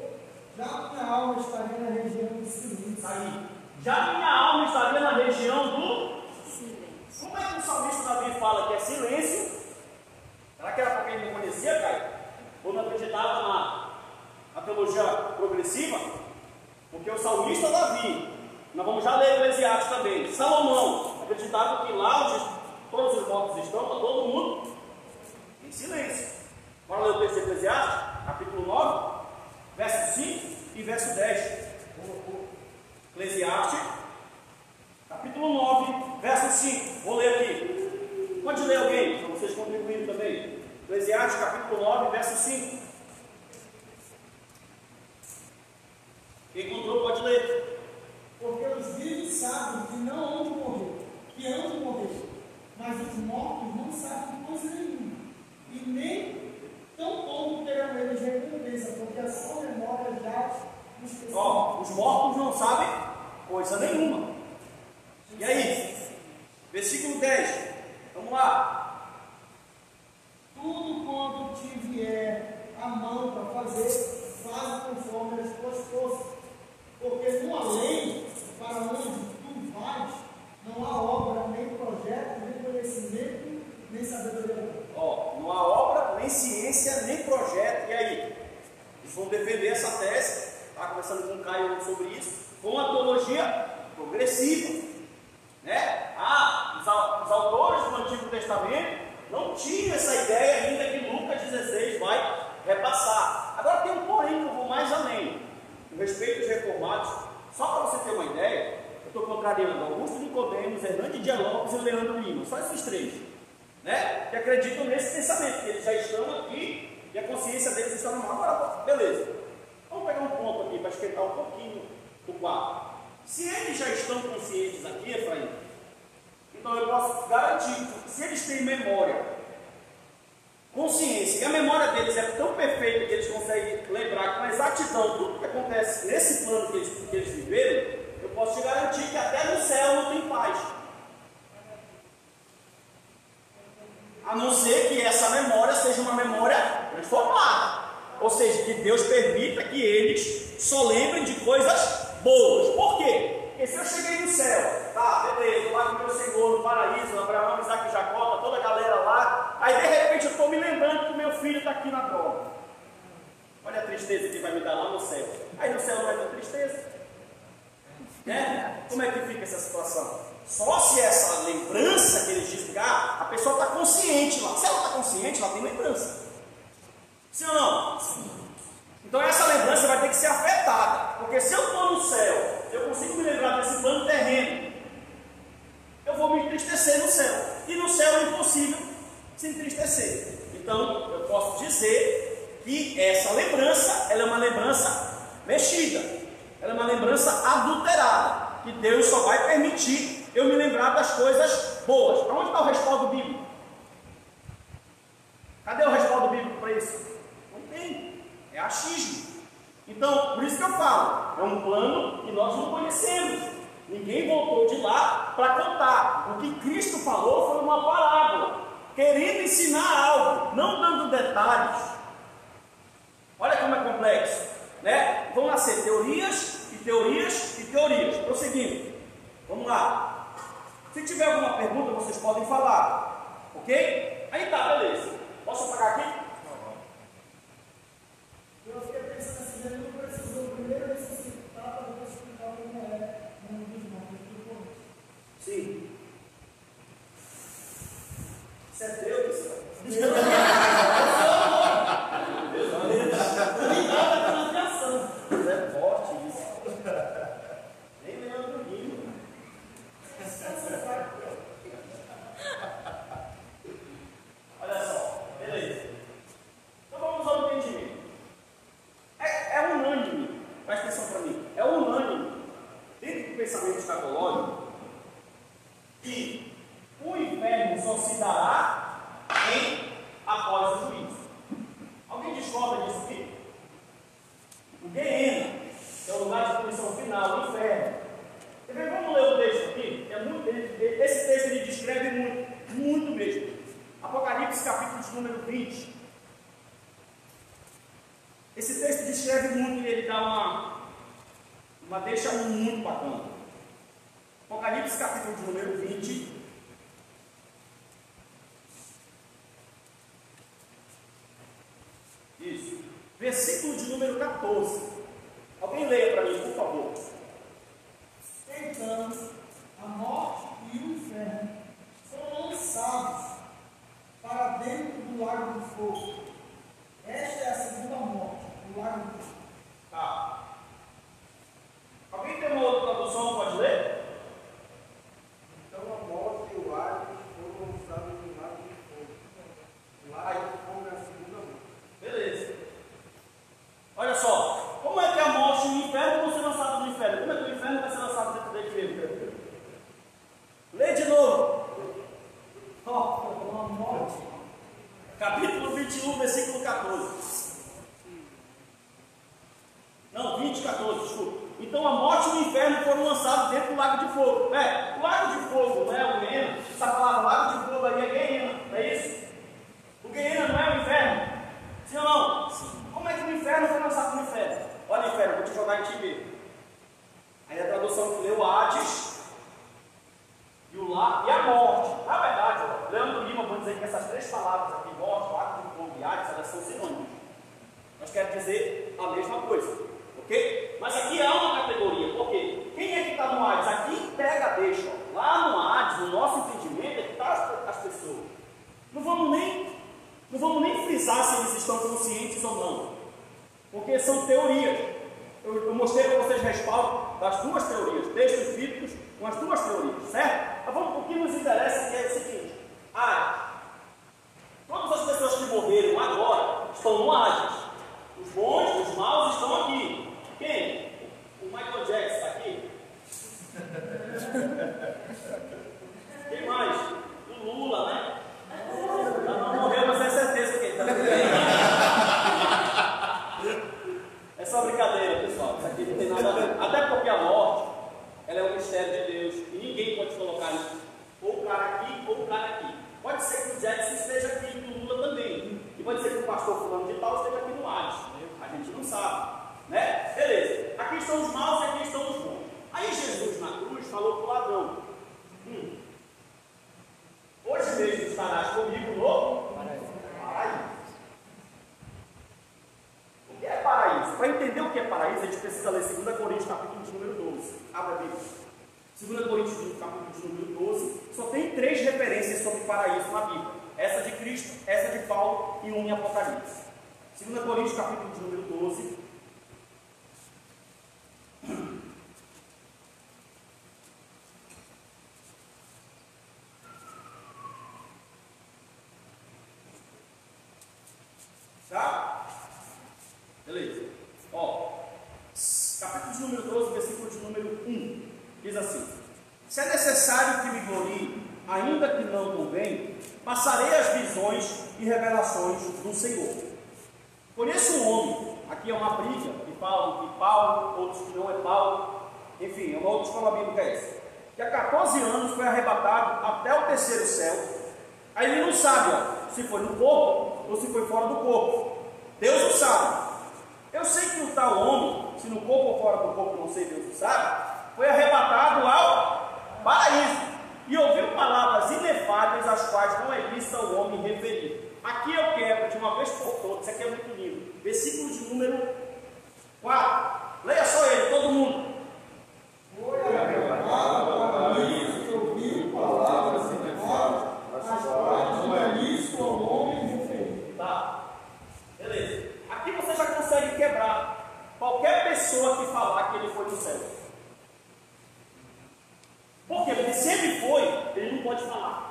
já minha alma estaria na região do silêncio. Aí. Já minha alma estaria na região do silêncio. Como é que o salmista Davi fala que é silêncio? Será que era porque ele não conhecia, Caio? Ou não acreditava na teologia progressiva? Porque o salmista Davi, nós vamos já ler Eclesiastes também, Salomão, acreditava que lá onde todos os mortos estão, está todo mundo em silêncio. Bora ler o texto de Eclesiastes, capítulo 9, verso 5 e verso 10. Eclesiastes, capítulo 9, verso 5. Vou ler aqui. Pode ler alguém, para vocês contribuírem também. Eclesiastes, capítulo 9, verso 5. Quem encontrou pode ler. Porque os vivos sabem que não hão de morrer, que hão de morrer, mas os mortos não sabem coisa nenhuma, e nem tampouco terão eles recompensa, porque a sua memória já os esqueceu. Ó, os mortos não sabem coisa nenhuma. E aí? Versículo 10. Vamos lá. Tudo quanto te vier a mão para fazer, faz conforme as tuas forças, porque no além, para onde tu vais, não há obra, nem projeto, nem conhecimento, nem sabedoria. Ó, não há obra, nem ciência, nem projeto. E aí? Eles vão defender essa tese. Estava conversando com o Caio sobre isso. Com a teologia progressiva. Né? Os autores do Antigo Testamento não tinham essa ideia ainda que Lucas 16 vai repassar. Agora tem um porém que eu vou mais além. Com respeito aos reformados, só para você ter uma ideia, eu estou contrariando Augusto Nicodemos, Hernandes Dias Lopes e Leandro Lima, só esses três, né? Que acreditam nesse pensamento, que eles já estão aqui e a consciência deles está no mar. Agora, beleza, vamos pegar um ponto aqui para esquentar um pouquinho o quadro. Se eles já estão conscientes aqui, Efraim, então eu posso garantir que se eles têm memória, consciência, e a memória deles é tão perfeita que eles conseguem lembrar com exatidão tudo que acontece nesse plano que eles viveram, eu posso te garantir que até no céu não tem paz. A não ser que essa memória seja uma memória transformada. Ou seja, que Deus permita que eles só lembrem de coisas boas. Por quê? Porque se eu cheguei no céu, tá, beleza, lá com o meu Senhor no paraíso, Abraão, Isaac e Jacó, tá toda a galera lá, aí de repente eu estou me lembrando que meu filho está aqui na droga. Olha a tristeza que vai me dar lá no céu. Aí no céu não vai ter tristeza, né? como é que fica essa situação? Só se essa lembrança que eles dizem, a pessoa está consciente lá. Se ela está consciente, ela tem lembrança. Sim ou não? Sim. Então essa lembrança vai ter que ser afetada. Porque se eu estou no céu, eu consigo me lembrar desse plano terreno, eu vou me entristecer no céu. E no céu é impossível se entristecer. Então eu posso dizer que essa lembrança, ela é uma lembrança mexida. Ela é uma lembrança adulterada. Que Deus só vai permitir eu me lembrar das coisas boas. Para onde está o respaldo bíblico? Cadê o respaldo bíblico para isso? Não tem. É achismo. Então, por isso que eu falo, é um plano que nós não conhecemos. Ninguém voltou de lá para contar. O que Cristo falou foi uma parábola, querendo ensinar algo, não dando detalhes. Olha como é complexo, né? Vão nascer teorias e teorias e teorias. Prosseguindo. Vamos lá. Se tiver alguma pergunta, vocês podem falar. Ok? Aí tá, beleza. Posso apagar aqui? Eu fiquei pensando assim, ele não precisou primeiro ressuscitar para depois explicar como é no mundo dos mortos do começo. Sim. Isso é Deus, isso é forte isso. Nem Leandro Guinho. Olha só, beleza. Então vamos ao entendimento. É unânime, presta atenção para mim, é unânime, dentro do pensamento escatológico, que o inferno só se dará após o juízo. Alguém discorda disso aqui? O Gehenna, que é o lugar de punição final, o inferno. Vamos ler o texto aqui? Esse texto ele descreve muito, muito mesmo. Apocalipse capítulo de número 20. Esse texto descreve muito e ele dá uma deixa muito bacana. Apocalipse capítulo de número 20. Isso. Versículo de número 14. Alguém leia para mim, por favor. Então, a morte e o inferno foram lançados para dentro do lago de fogo. Esta é a segunda morte, o lago de fogo. Tá. Alguém tem uma outra tradução, pode ler? Então a morte e o Hades foram lançados no lago de fogo. O lago de fogo é a segunda morte. Beleza. Olha só, como é que a morte e o inferno vão ser lançados no inferno? Como é que o inferno vai ser lançado dentro dele mesmo? Lê de novo. Uma morte. Capítulo 21, versículo 14. Não, 20, 14, desculpa. Então a morte e o inferno foram lançados dentro do lago de fogo. O lago de fogo não é o Gehenna. Essa palavra lago de fogo aí é Gehenna, não é isso? O Gehenna não é o inferno? Sim ou não? Sim. Como é que o inferno foi lançado no inferno? Olha, inferno, vou te jogar em ti ver. Aí a tradução que leu Hades e a morte. Na verdade, Leandro Lima vai dizer que essas três palavras aqui, morte, lago de fogo e Hades, elas são sinônimos. Nós queremos dizer a mesma coisa. Ok? Mas aqui há uma categoria. Por quê? Quem é que está no Hades? Aqui pega, deixa. Lá no Hades, no nosso entendimento, é que está as pessoas. Não vamos nem frisar se eles estão conscientes ou não. Porque são teorias. Eu mostrei para vocês respaldo das duas teorias, textos bíblicos com as duas teorias, certo? Mas o que nos interessa aqui é o seguinte: todas as pessoas que morreram agora estão no Hades. Os bons, os maus estão aqui. Quem? O Michael Jackson está aqui? Quem mais? O Lula, né? Não morreu, mas é certeza que ele está É só brincadeira, pessoal. Isso aqui não tem nada a ver. Até porque a morte, ela é um mistério de Deus. E ninguém pode colocar ou o cara aqui ou o cara aqui. Pode ser que o Jackson esteja aqui e o Lula também. E pode ser que o pastor fulano de tal esteja aqui no Hades. A gente não sabe. Né? Beleza. Aqui estão os maus e aqui estão os bons. Aí Jesus na cruz falou para o ladrão: hoje mesmo estarás comigo no paraíso. O que é paraíso? Para entender o que é paraíso, a gente precisa ler 2 Coríntios capítulo de número 12. Abra a Bíblia. 2 Coríntios, capítulo de número 12, só tem 3 referências sobre paraíso na Bíblia. Essa de Cristo, essa de Paulo e uma em Apocalipse. 2 Coríntios, capítulo de número 12. Tá? Beleza. Ó, capítulo de número 12, versículo de número 1. Diz assim: se é necessário que me glorie, ainda que não convém, passarei as visões e revelações do Senhor. Conheço um homem, aqui é uma briga, que falam que Paulo, outros que não é Paulo, enfim, é uma outra escola bíblica essa, que há 14 anos foi arrebatado até o 3º céu. Aí ele não sabe, ó, se foi no corpo ou se foi fora do corpo. Deus o sabe. Eu sei que o tal homem, se no corpo ou fora do corpo, não sei, Deus o sabe, foi arrebatado ao paraíso e ouviu palavras inefáveis, as quais não é lícito ao homem referir. Aqui eu quero, de uma vez por todas, isso aqui é muito lindo, versículo de número 4. Leia só ele, todo mundo. Foi arrebatado ao paraíso e ouviu palavras inefáveis, as quais não é lícito ao homem referir. Tá, beleza. Aqui você já consegue quebrar qualquer pessoa que falar que ele foi no céu. Por quê? Porque se ele foi, ele não pode falar.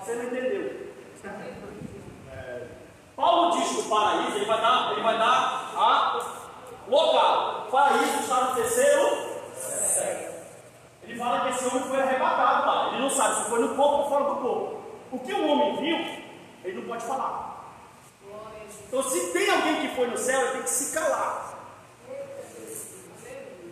Você não entendeu? Paulo diz que o paraíso, ele vai dar a local. O paraíso está no 3º céu. Ele fala que esse homem foi arrebatado lá. Ele não sabe se foi no corpo ou fora do corpo. O que o homem viu, ele não pode falar. Então, se tem alguém que foi no céu, ele tem que se calar.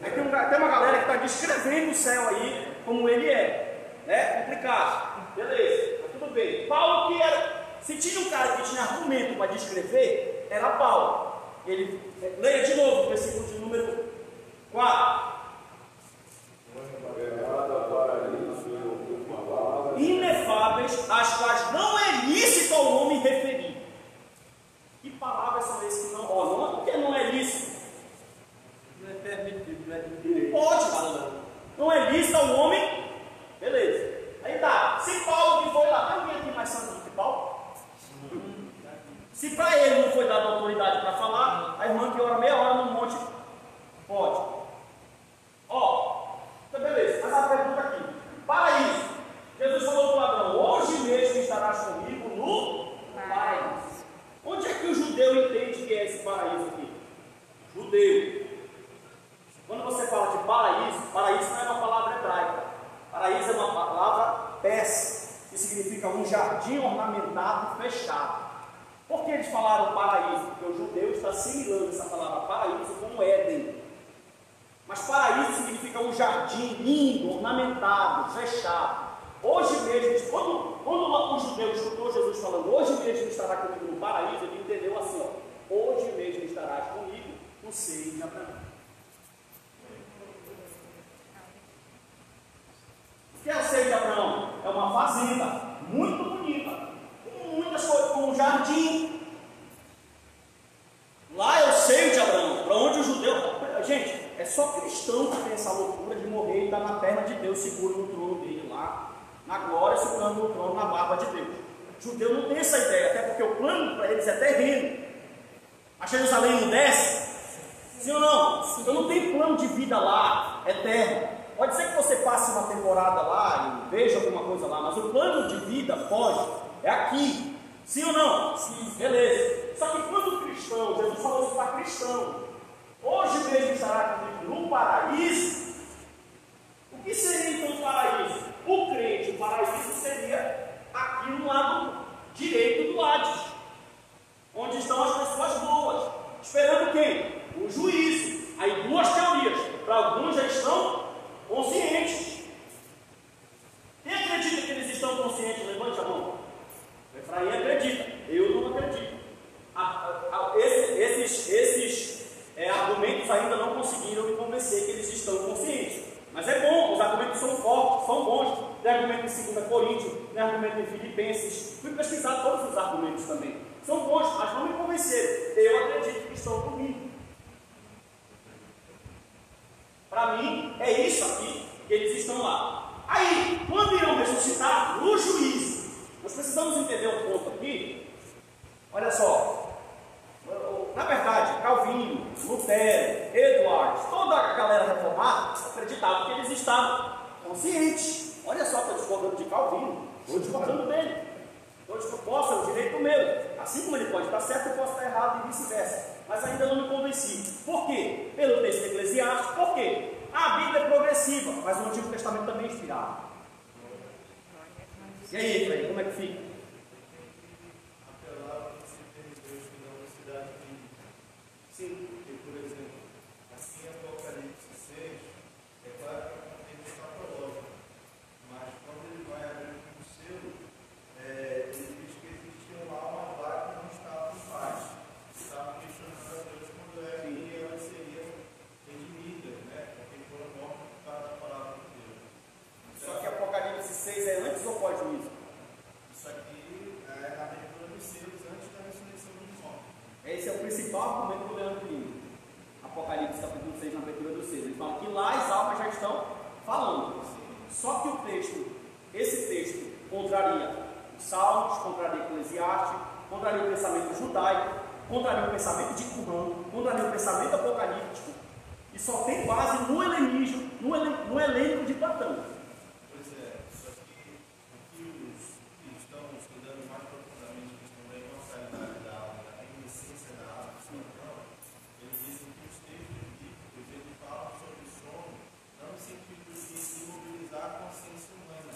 Tem uma galera que está descrevendo o céu aí como ele é. É complicado. Beleza, mas tudo bem. Paulo que era. Se tinha um cara que tinha argumento para descrever, era Paulo. Ele leia de novo o versículo de número 4. Inefáveis, as quais não é lícito ao homem referir. Que palavras são essas que não? Não é porque não é lícito. Não é permitido, não é Não direito. pode falar. Não é lícito ao homem. Beleza. Aí tá. Se Paulo que foi lá, tem alguém aqui mais santo do que Paulo? Se para ele não foi dada autoridade para falar, a irmã que ora meia hora no monte pode. Ó, então beleza. Mas a pergunta aqui: paraíso. Jesus falou para o ladrão: hoje mesmo estarás comigo no paraíso. Onde é que o judeu entende que é esse paraíso aqui? Judeu. Quando você fala de paraíso, paraíso não é uma palavra hebraica. Paraíso é uma palavra persa, que significa um jardim ornamentado fechado. Por que eles falaram paraíso? Porque o judeu está assimilando essa palavra paraíso como Éden. Mas paraíso significa um jardim lindo, ornamentado, fechado. Hoje mesmo, quando o judeu escutou Jesus falando, hoje mesmo estará comigo no paraíso, ele entendeu assim, ó, hoje mesmo estarás comigo no seio de Abraão. O que é o seio de Abraão? É uma fazenda muito bonita, com muitas coisas, com um jardim. Lá é o seio de Abraão, para onde o judeu... Gente, é só cristão que tem essa loucura de morrer e estar na perna de Deus, seguro no trono dele lá, na glória, segurando no trono, na barba de Deus. O judeu não tem essa ideia, até porque o plano para eles é terreno. A Jerusalém não desce? Sim ou não? Então não tem plano de vida lá, eterno. Pode ser que você passe uma temporada lá e veja alguma coisa lá, mas o plano de vida pode, é aqui. Sim ou não? Sim. Beleza. Só que quando o cristão, Jesus falou isso para cristão, hoje mesmo estará comigo no paraíso. O que seria então o paraíso? O crente, o paraíso seria aqui no lado direito do Hades, onde estão as pessoas boas, esperando quem? O juízo. Aí duas teorias, para alguns já estão conscientes. Quem acredita que eles estão conscientes? Levante a mão. O Efraim acredita, eu não acredito. Esses argumentos ainda não conseguiram me convencer que eles estão conscientes. Mas é bom, os argumentos são fortes, são bons. Tem argumento em 2 Coríntios, tem argumento em Filipenses. Fui pesquisar todos os argumentos também. São bons, mas não me convenceram. Eu acredito que estão comigo. Para para mim é isso aqui, que eles estão lá. Aí, quando irão ressuscitar? No juízo. Nós precisamos entender um ponto aqui. Olha só. Na verdade, Calvino, Lutero, Eduardo, toda a galera reformada acreditava que eles estavam conscientes. Olha só, estou discordando de Calvino, estou discordando dele. Posso, é o direito meu. Assim como ele pode estar certo, eu posso estar errado e vice-versa. Mas ainda não me convenci. Por quê? Pelo texto eclesiástico. Por quê? A Bíblia é progressiva, mas o Antigo Testamento também é inspirado. E aí, Frei, como é que fica? Sim. Porque, por exemplo, assim Apocalipse 6, é claro que é uma contenda escatológica, mas quando ele vai abrir o selo, ele diz que existiam lá uma vaga que não estava em paz, estavam questionando a Deus quando elas seriam redimidas, né? Porque foram mortos por causa da palavra de Deus. Então, só que Apocalipse 6 é antes ou pós-juízo? Isso aqui é a abertura dos selos antes da ressurreição dos mortos. Esse é o principal argumento do Leandro Lima. Apocalipse capítulo 6, na abertura do selo. Ele fala que lá as almas já estão falando. Só que o texto, esse texto, contraria os Salmos, contraria Eclesiastes, contraria o pensamento judaico, contraria o pensamento de Qumran, contraria o pensamento apocalíptico, e só tem base no helenismo, no helênico de Platão. Pois é, só que o que os cristãos estudando mais profundamente a questão da imortalidade da alma, da reminiscência da alma, eles dizem que os textos bíblicos eles falam sobre o sono, não no sentido de imobilizar a consciência humana,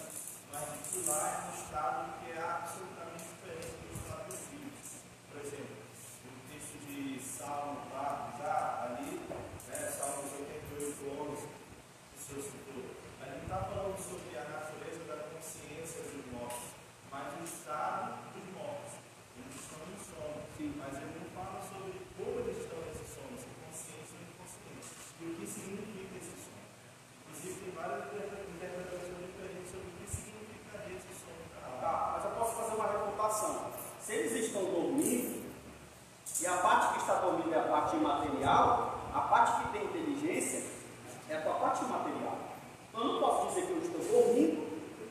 mas de que lá é um estado que é absolutamente diferente do estado do espírito. Por exemplo, o texto de Salmo, ali, Salmo 88, 11, o senhor citou, ali não está falando sobre a natureza da consciência dos mortos, mas o estado dos mortos. Eles estão no sono, mas ele não fala sobre como eles estão nesse sono, se consciente ou inconsciente, e o que significa esse sono. Inclusive, tem várias interpretações diferentes sobre o que significaria esse sono da alma. Tá, mas eu posso fazer uma refutação. Se eles estão dormindo, e a parte que está dormindo é a parte imaterial, a parte que tem inteligência é a tua parte imaterial. Então eu não posso dizer que eu estou dormindo,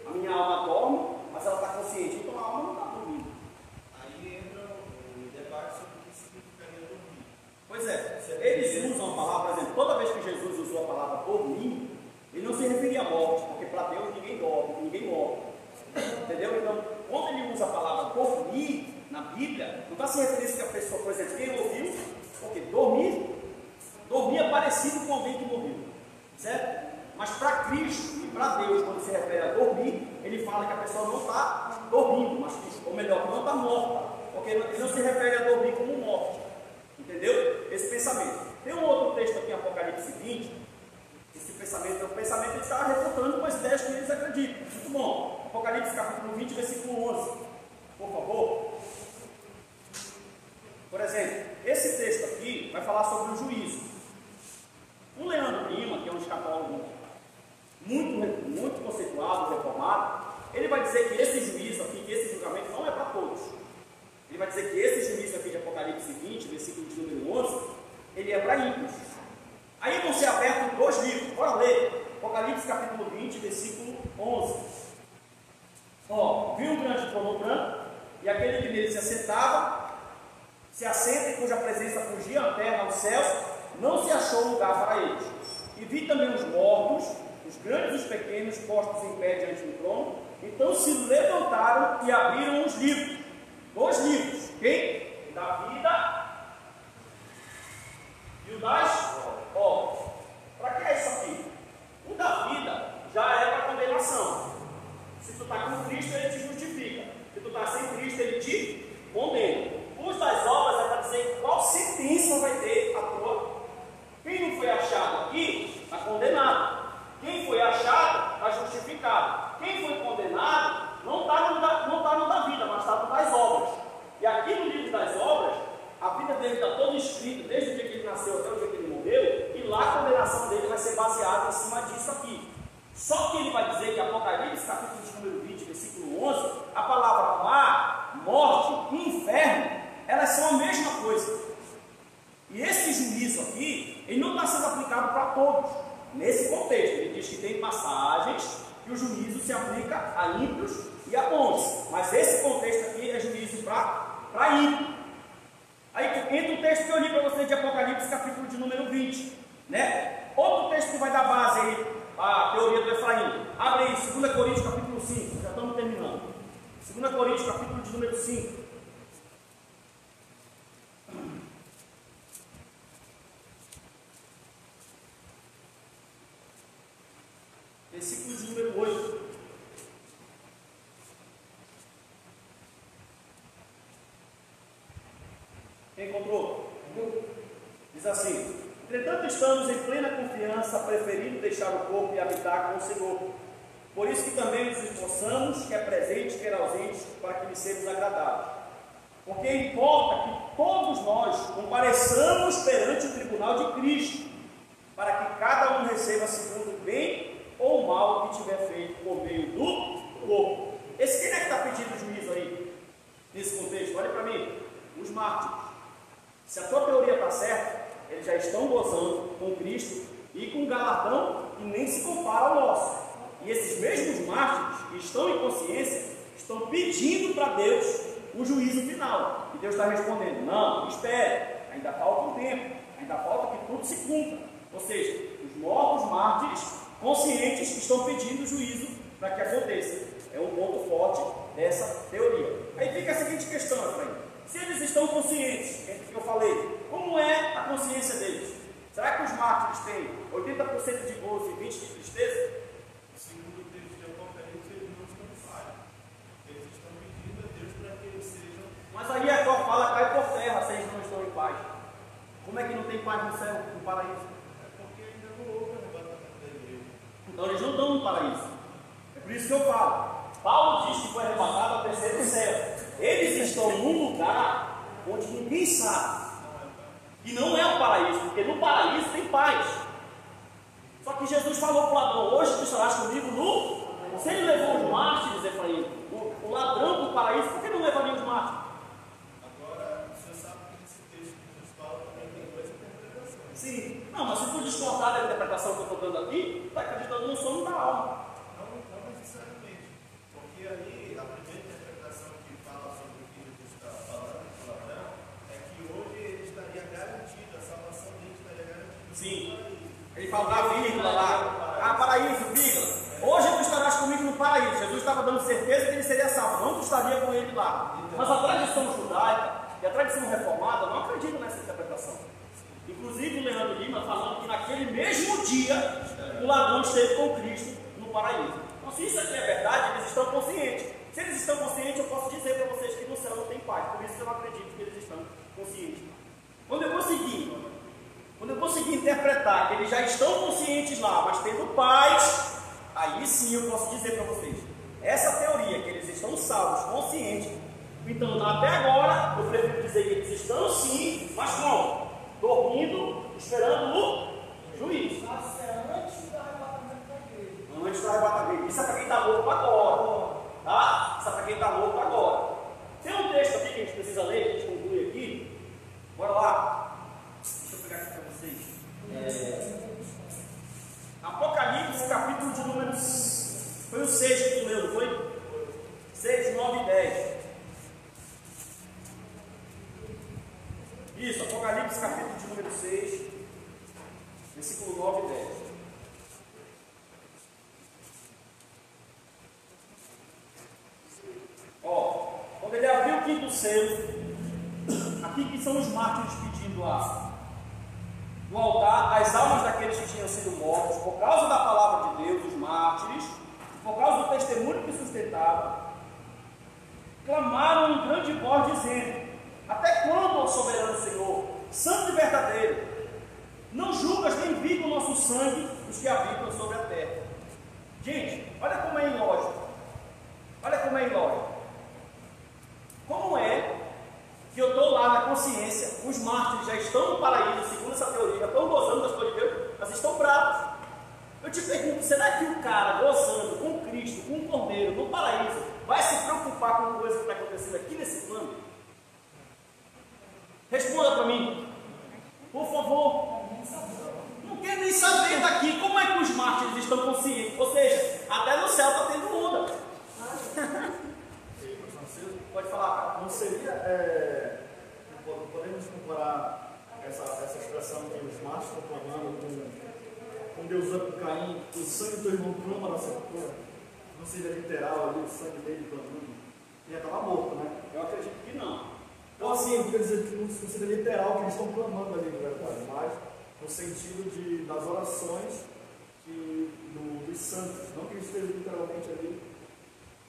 a minha alma dorme, mas ela está consciente, então a alma não está dormindo. Aí entra o debate sobre o que significaria dormir. Pois é, eles usam a palavra, por exemplo, toda vez que Jesus usou a palavra dormir, ele não se referia à morte, porque para Deus ninguém dorme, ninguém morre. Entendeu? Então, quando ele usa a palavra dormir na Bíblia, não está se referindo que a pessoa, por exemplo, quem ouviu, porque dormir é parecido com alguém que morreu, certo? Mas para Cristo e para Deus, quando se refere a dormir, ele fala que a pessoa não está dormindo, mas, ou melhor, não está morta, porque ele não se refere a dormir como morte. Entendeu? Esse pensamento. Tem um outro texto aqui em Apocalipse 20. Esse pensamento é o pensamento que está refutando com as ideias que eles acreditam. Muito bom. Apocalipse capítulo 20, versículo 11. Por favor. Por exemplo, esse texto aqui vai falar sobre o juízo. O Leandro Lima, que é um escatólogo muito conceituado, reformado, ele vai dizer que esse juízo aqui, que esse julgamento não é para todos. Ele vai dizer que esse juízo aqui de Apocalipse 20, versículo de número 11, ele é para ímpios. Aí vão ser abertos dois livros, bora ler. Apocalipse capítulo 20, versículo 11. Ó, viu um grande trono branco, e aquele que nele se assentava, se assenta e cuja presença fugia a terra, aos céus, não se achou lugar para eles. E vi também os mortos, os grandes e os pequenos, postos em pé diante do trono. Então se levantaram e abriram os livros. Dois livros. Quem? O da vida e o das obras. Para que é isso aqui? O da vida já é para condenação. Se tu está com Cristo, ele te justifica. Se tu está sem Cristo, ele te condena. Os das obras é para dizer qual sentença vai ter a tua. Quem não foi achado aqui, está condenado. Quem foi achado, está justificado. Quem foi condenado, não está no da vida, mas está no das obras. E aqui no livro das obras, a vida dele está toda escrita, desde o dia que ele nasceu até o dia que ele morreu, e lá a condenação dele vai ser baseada em cima disso aqui. Só que ele vai dizer que Apocalipse, capítulo de número 20, versículo 11, a palavra mar, morte e inferno, elas são a mesma coisa. E esse juízo aqui, ele não está sendo aplicado para todos. nesse contexto. Ele diz que tem passagens que o juízo se aplica a ímpios e a bons, mas esse contexto aqui é juízo para ímpios. Aí entra o texto que eu li para vocês de Apocalipse, capítulo de número 20, né? Outro texto que vai dar base aí à teoria do Efraim. Abre aí, 2 Coríntios capítulo 5, já estamos terminando. 2 Coríntios capítulo de número 5. Versículo de número 8. Quem encontrou? Diz assim: entretanto estamos em plena confiança, preferindo deixar o corpo e habitar com o Senhor. Por isso que também nos esforçamos, quer presente, quer ausente, para que lhe sejamos agradáveis. Porque importa que todos nós compareçamos perante o tribunal de Cristo, para que cada um receba segundo o bem ou o mal que tiver feito por meio do corpo. Quem é que está pedindo juízo aí, nesse contexto? Olha para mim, os mártires. Se a tua teoria está certa, eles já estão gozando com Cristo e com um galardão que nem se compara ao nosso. E esses mesmos mártires que estão em consciência, estão pedindo para Deus o juízo final. E Deus está respondendo: não, espere, ainda falta um tempo, ainda falta que tudo se cumpra. Ou seja, os mortos mártires conscientes que estão pedindo juízo para que aconteça. É um ponto forte dessa teoria. Aí fica a seguinte questão, Efraim: se eles estão conscientes, entre o que eu falei, como é a consciência deles? Será que os mártires têm 80% de gozo e 20% de tristeza? Segundo o texto de Apocalipse, eles não estão falhos. Eles estão pedindo a Deus para que eles sejam. Mas aí a tua fala cai por terra se eles não estão em paz. Como é que não tem paz no céu, no paraíso? É porque ainda não houve o arrebatamento da igreja. Então eles não estão no paraíso. É por isso que eu falo. Paulo diz que foi arrebatado ao terceiro céu. Eles estão num lugar onde ninguém sabe. E não é o paraíso, porque no paraíso tem paz. Só que Jesus falou para o ladrão: hoje tu estarás comigo no... Se ele levou os mártires, Efraim, o ladrão do paraíso, por que não levaria os mártires? Agora, você sabe que esse texto que nos fala também tem duas interpretações. Sim. Não, mas se tu discordar da interpretação que eu estou dando aqui, tu está acreditando no sono da alma. Não necessariamente. Porque ali, a primeira interpretação que fala sobre o que Jesus está falando, o ladrão, é que hoje ele estaria garantido, a salvação dele estaria garantida. Sim. Ele fala da vírgula lá. Ah, paraíso, vírgula. Hoje tu estarás comigo no paraíso. Jesus estava dando certeza que ele seria salvo. Não tu estaria com ele lá. Mas a tradição judaica e a tradição reformada não acreditam nessa interpretação. Inclusive o Leandro Lima falando que naquele mesmo dia o ladrão esteve com Cristo no paraíso. Então, se isso aqui é verdade, eles estão conscientes. Se eles estão conscientes, eu posso dizer para vocês que no céu não tem paz. Por isso que eu não acredito que eles estão conscientes. Quando eu conseguir interpretar que eles já estão conscientes lá, mas tendo paz, aí sim eu posso dizer para vocês: essa teoria que eles estão salvos, conscientes, então até agora eu prefiro dizer que eles estão sim, mas como? Dormindo, esperando o juiz. Mas é antes do arrebatamento da igreja. Antes do arrebatamento. Isso é para quem está louco agora. Tá? Isso é para quem está louco agora. Tem um texto aqui que a gente precisa ler, que a gente conclui aqui. Bora lá. Deixa eu pegar aqui para vocês. Apocalipse, capítulo de número... Foi o 6 que tu leu, não foi? 6, 9 e 10. Isso, Apocalipse, capítulo de número 6, versículo 9 e 10. Ó, quando ele abriu o quinto selo, aqui que são os mártires pedindo do altar as almas daqueles que tinham sido mortos por causa da palavra de Deus, os mártires, por causa do testemunho que sustentavam, clamaram em grande voz dizendo: até quando, ó soberano Senhor, santo e verdadeiro, não julgas nem viga o nosso sangue os que habitam sobre a terra? Gente, olha como é ilógico. Olha como é ilógico. Como é que eu estou lá na consciência, os mártires já estão no paraíso, segundo essa teoria, já estão gozando das coisas de Deus, mas estão bravos. Eu te pergunto, será que o cara gozando com Cristo, com o Cordeiro, no paraíso, vai se preocupar com coisa que está acontecendo aqui nesse plano? Responda para mim, por favor. Não quer nem saber daqui. Como é estão conscientes. Ou seja, até no céu está tendo onda. Pode falar, cara. Não seria, podemos comparar essa expressão que os machos estão clamando com Deus com Caim, o sangue do teu irmão clama na sepultura? Não seria literal ali, o sangue dele clamando? Ia estava morto, né? Eu acredito que não. Então, assim, quer dizer que não seria literal que eles estão clamando ali, na verdade, mas no sentido das orações dos santos, não que eles estejam literalmente ali,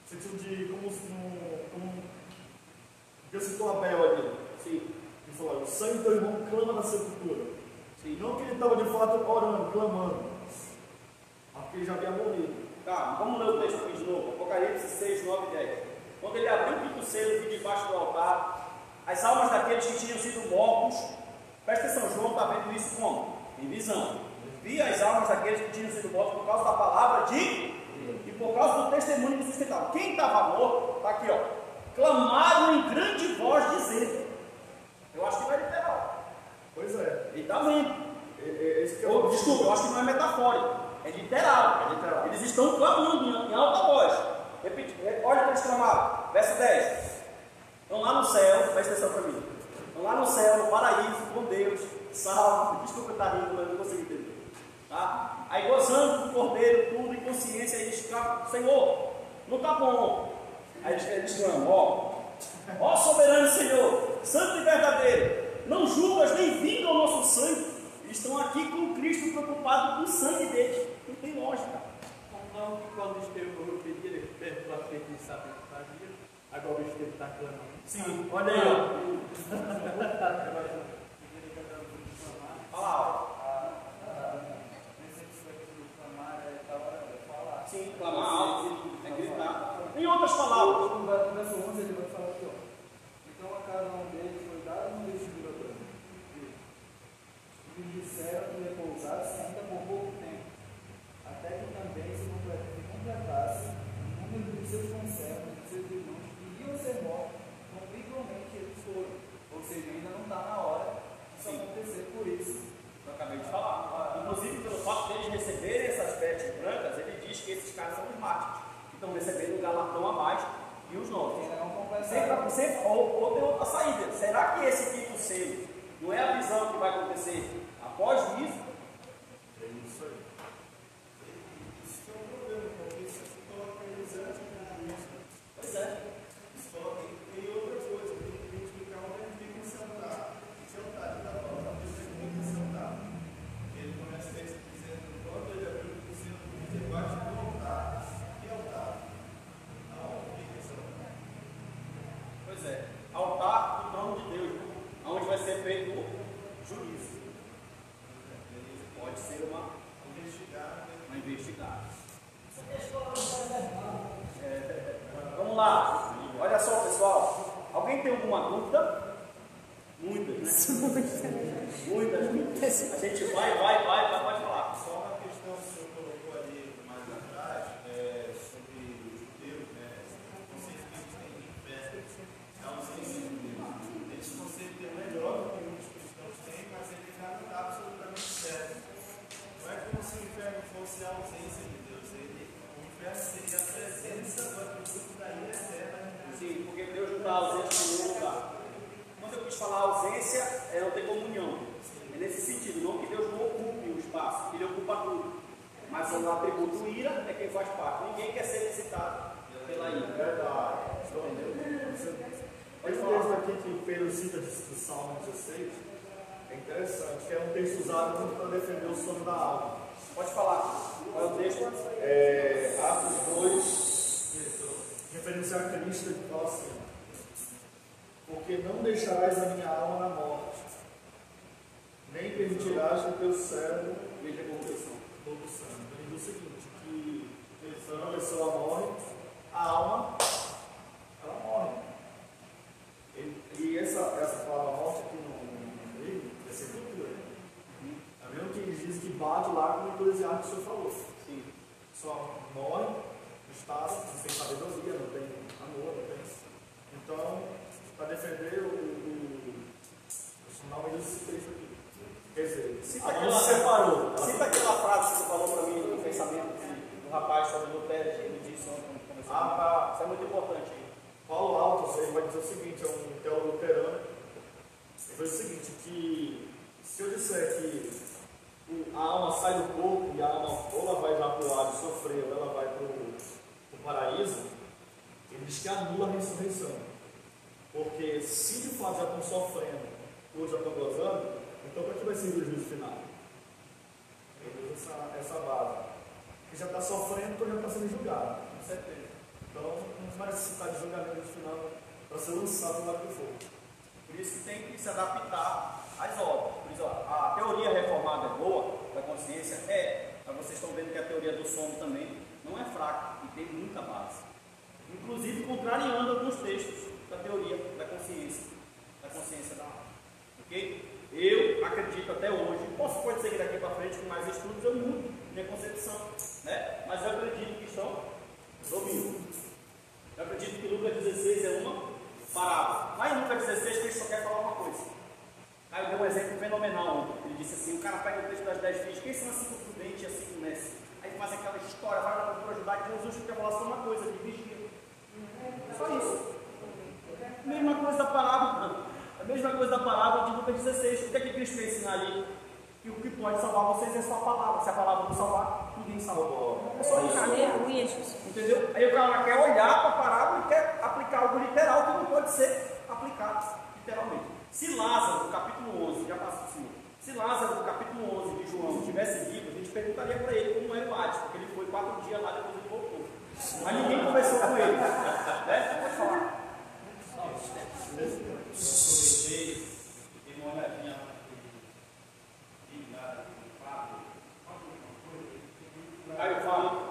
no sentido de como Deus citou Abel ali. Sim. Ele falou: o sangue do teu irmão clama na sepultura. Sim. Não que ele estava de fato orando, clamando, porque ele já havia morrido. Tá, vamos ler o texto aqui de novo. Apocalipse 6, 9 e 10. Quando ele abriu o quinto selo, vi debaixo do altar as almas daqueles que tinham sido mortos. Presta atenção, João está vendo isso como? Em visão. Vi as almas daqueles que tinham sido mortos por causa da palavra e por causa do testemunho que sustentavam. Quem estava morto, está aqui, ó. Clamaram em grande voz, dizendo. Eu acho que não é literal. Pois é. Ele está vendo. Desculpa, eu acho que não é metafórico. É literal. É literal. Eles estão clamando em alta voz. Repete, olha para eles clamaram. Verso 10. Estão lá no céu, presta atenção para mim. Estão lá no céu, no paraíso, com Deus, salvo. Desculpa estar rindo, mas eu não consigo entender. Tá? Aí gozando do cordeiro, tudo em consciência, eles clamam: Senhor, não está bom. Aí eles clamam: ó soberano Senhor, santo e verdadeiro, não julgas nem vinga o nosso sangue. Eles estão aqui com Cristo preocupado com o sangue deles. Não tem lógica. Não, que quando Estevão pedia, ele perguntou a feito de saber o que fazia. Agora o Estevão está clamando. Sim, olha aí, ó. Fala, ó. Sim, clamar alto, é gritar. Em outras palavras. No verso 11 ele vai falar aqui, ó. Então a cada um deles foi dado um vestido branco. E lhe disseram que repousasse ainda por pouco tempo, até que também se completasse o número de seus conservos, de seus irmãos, que iriam ser mortos, como igualmente eles foram. Ou seja, ainda não está na hora de acontecer por isso. Eu acabei de falar. Inclusive, pelo fato deles receberem essas vestes brancas, ele diz que esses caras são os mártires, que estão recebendo o galardão a mais e os novos. Ainda não completaram. Ou tem outra saída. Será que esse quinto selo não é a visão que vai acontecer após isso? É isso aí. Isso que é um problema, porque isso se coloca eles antes de isso. Pois é. Só tem outra coisa, tem que identificar onde ele fica sentado. Sentado, ele está falando, onde ele fica sentado. Ele começa a texto dizendo: quando ele abriu o selo, debaixo do altar. Que altar? Aonde fica esse altar? Pois é. Altar do trono de Deus, onde vai ser feito o juízo. Pode ser uma investigada. Vamos lá. Olha só, pessoal. Alguém tem alguma dúvida? Muitas, né? Muitas dúvidas. A gente vai, pode falar. Só uma questão que o senhor colocou ali mais atrás, sobre os judeus, né? O conceito que eles têm de inferno, é a ausência de Deus. Esse conceito é melhor do que muitos cristãos têm, mas ele já não está absolutamente certo. Não é como se o inferno fosse a ausência de Deus. O inferno seria a presença do atributo da ilha eterna de Deus. Sim, porque Deus não está ausente em nenhum lugar. Quando eu quis falar ausência, é não ter comunhão. É nesse sentido, não que Deus não ocupe o espaço, que Ele ocupa tudo. Mas o atributo ira é quem faz parte. Ninguém quer ser visitado pela ira. Verdade. Esse texto aqui que Pedro cita do Salmo 16 é interessante, que é um texto usado muito para defender o sono da alma. Pode falar. Qual é o texto? Atos 2, referência a Cristo, que fala assim: porque não deixarás a minha alma na morte, nem permitirás que o teu servo veja corrupção. Ele diz o seguinte, que quando a pessoa morre, a alma, ela morre. E essa palavra morte aqui no livro é sepultura. É mesmo que eles dizem que bate lá como o Eclesiastes que o senhor falou. Sim. Só morre no estado, não tem sabedoria, não tem amor, não tem. Então, para defender o sinal desse texto aqui. Quer dizer, Cita a não se separou. Cita aquela frase que você falou para mim no pensamento. seguinte, é um teólogo luterano. Ele fez o seguinte, que se eu disser que a alma sai do corpo e a alma ou ela vai já para o lado de sofrer ou ela vai para o paraíso, ele diz que anula a ressurreição. Porque se de fato já estão sofrendo ou já estão gozando, então para que vai servir o juízo final? Ele usa essa base. Que já está sofrendo, então já está sendo julgado, com certeza. Então não vai necessitar de julgamento no final para ser lançado no lado do fogo. Por isso que tem que se adaptar às obras. Por isso, a teoria reformada é boa, da consciência mas vocês estão vendo que a teoria do sono também não é fraca e tem muita base. Inclusive contrariando alguns textos da teoria da consciência da alma. Ok? Eu acredito até hoje, pode ser que daqui para frente, com mais estudos, eu mudo minha concepção, né? Mas eu acredito que estão dominando. Eu acredito que Lucas 16 é uma parábola. Lá em Lucas 16, Cristo só quer falar uma coisa. Aí eu dei um exemplo fenomenal. Ele disse assim: o cara pega o texto das 10 filhas, quem são as 5 prudentes e as 5 mestres? Aí faz aquela história, vai lá para ajudar, que Jesus quer falar só uma coisa, de vigia. Só isso. Mesma coisa da parábola. A mesma coisa da parábola de Lucas 16. O que é que Cristo quer ensinar ali? Que o que pode salvar vocês é só a palavra. Se a palavra não salvar, ninguém salva. É só isso. Entendeu? Aí o cara quer olhar para a parábola e quer aplicar algo literal que não pode ser aplicado literalmente. Se Lázaro, no capítulo 11, já passou assim, se Lázaro, no capítulo 11 de João, tivesse vivo, a gente perguntaria para ele como era o Hades, porque ele foi 4 dias lá, depois ele voltou. Mas ninguém conversou com ele. Né? Pode falar. Aproveitei, dei uma olhadinha lá Caio fala.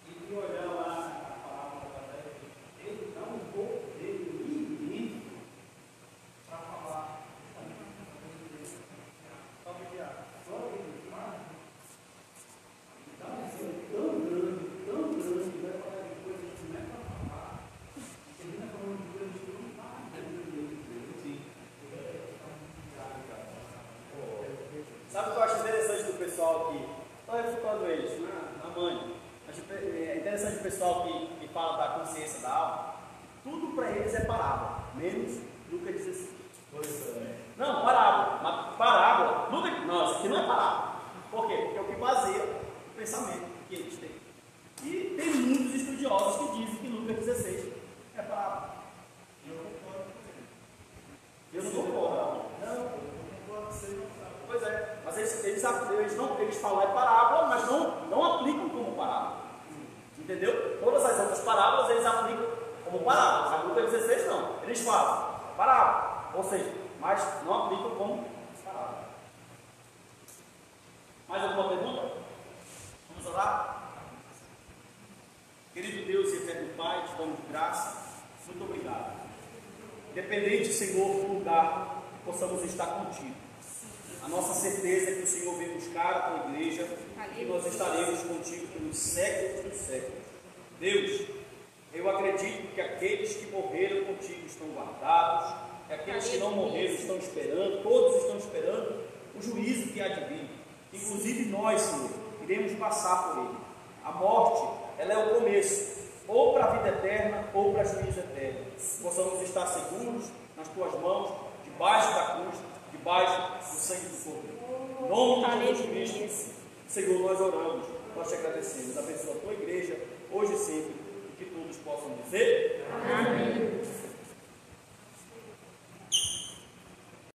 E olhando lá a palavra da Bíblia, ele dá um poder imenso para falar. Só que dá um poder tão grande, vai falar de coisas que não é para falar. Termina falando de coisas que não está dentro. Sim. Sabe o que eu acho interessante do pessoal que estou refutando eles na mãe? Acho interessante o pessoal que fala da consciência da alma. Tudo para eles é parábola, menos Lucas 16. Não, parábola. Mas parábola. Não, isso aqui não é parábola. Por quê? Porque é o que baseia o pensamento que eles têm. E tem muitos estudiosos que dizem que Lucas 16 é parábola. E eu concordo com ele. Eu não concordo. Não, eu concordo com você. Pois é, mas eles falam é parábola, mas não aplicam como parábola. Entendeu? Todas as outras parábolas eles aplicam como parábola. A Lucas 16 não. Eles falam parábola, ou seja, mas não aplicam como parábola. Mais alguma pergunta? Vamos orar? Querido Deus e eterno Pai, te damos graça. Muito obrigado. Independente, Senhor, do lugar que possamos estar contigo. A nossa certeza é que o Senhor vem buscar a tua igreja e que nós estaremos contigo pelos séculos dos séculos. Deus, eu acredito que aqueles que morreram contigo estão guardados, que aqueles que não morreram estão esperando, todos estão esperando o juízo que há de vir. Inclusive nós, Senhor, iremos passar por ele. A morte, ela é o começo, ou para a vida eterna, ou para juízo eterno. Possamos estar seguros nas tuas mãos, debaixo da cruz, debaixo do sangue do Cordeiro. Em nome de Jesus Cristo, Senhor, nós oramos, nós te agradecemos. Abençoa a tua igreja, hoje e sempre, e que todos possam dizer amém.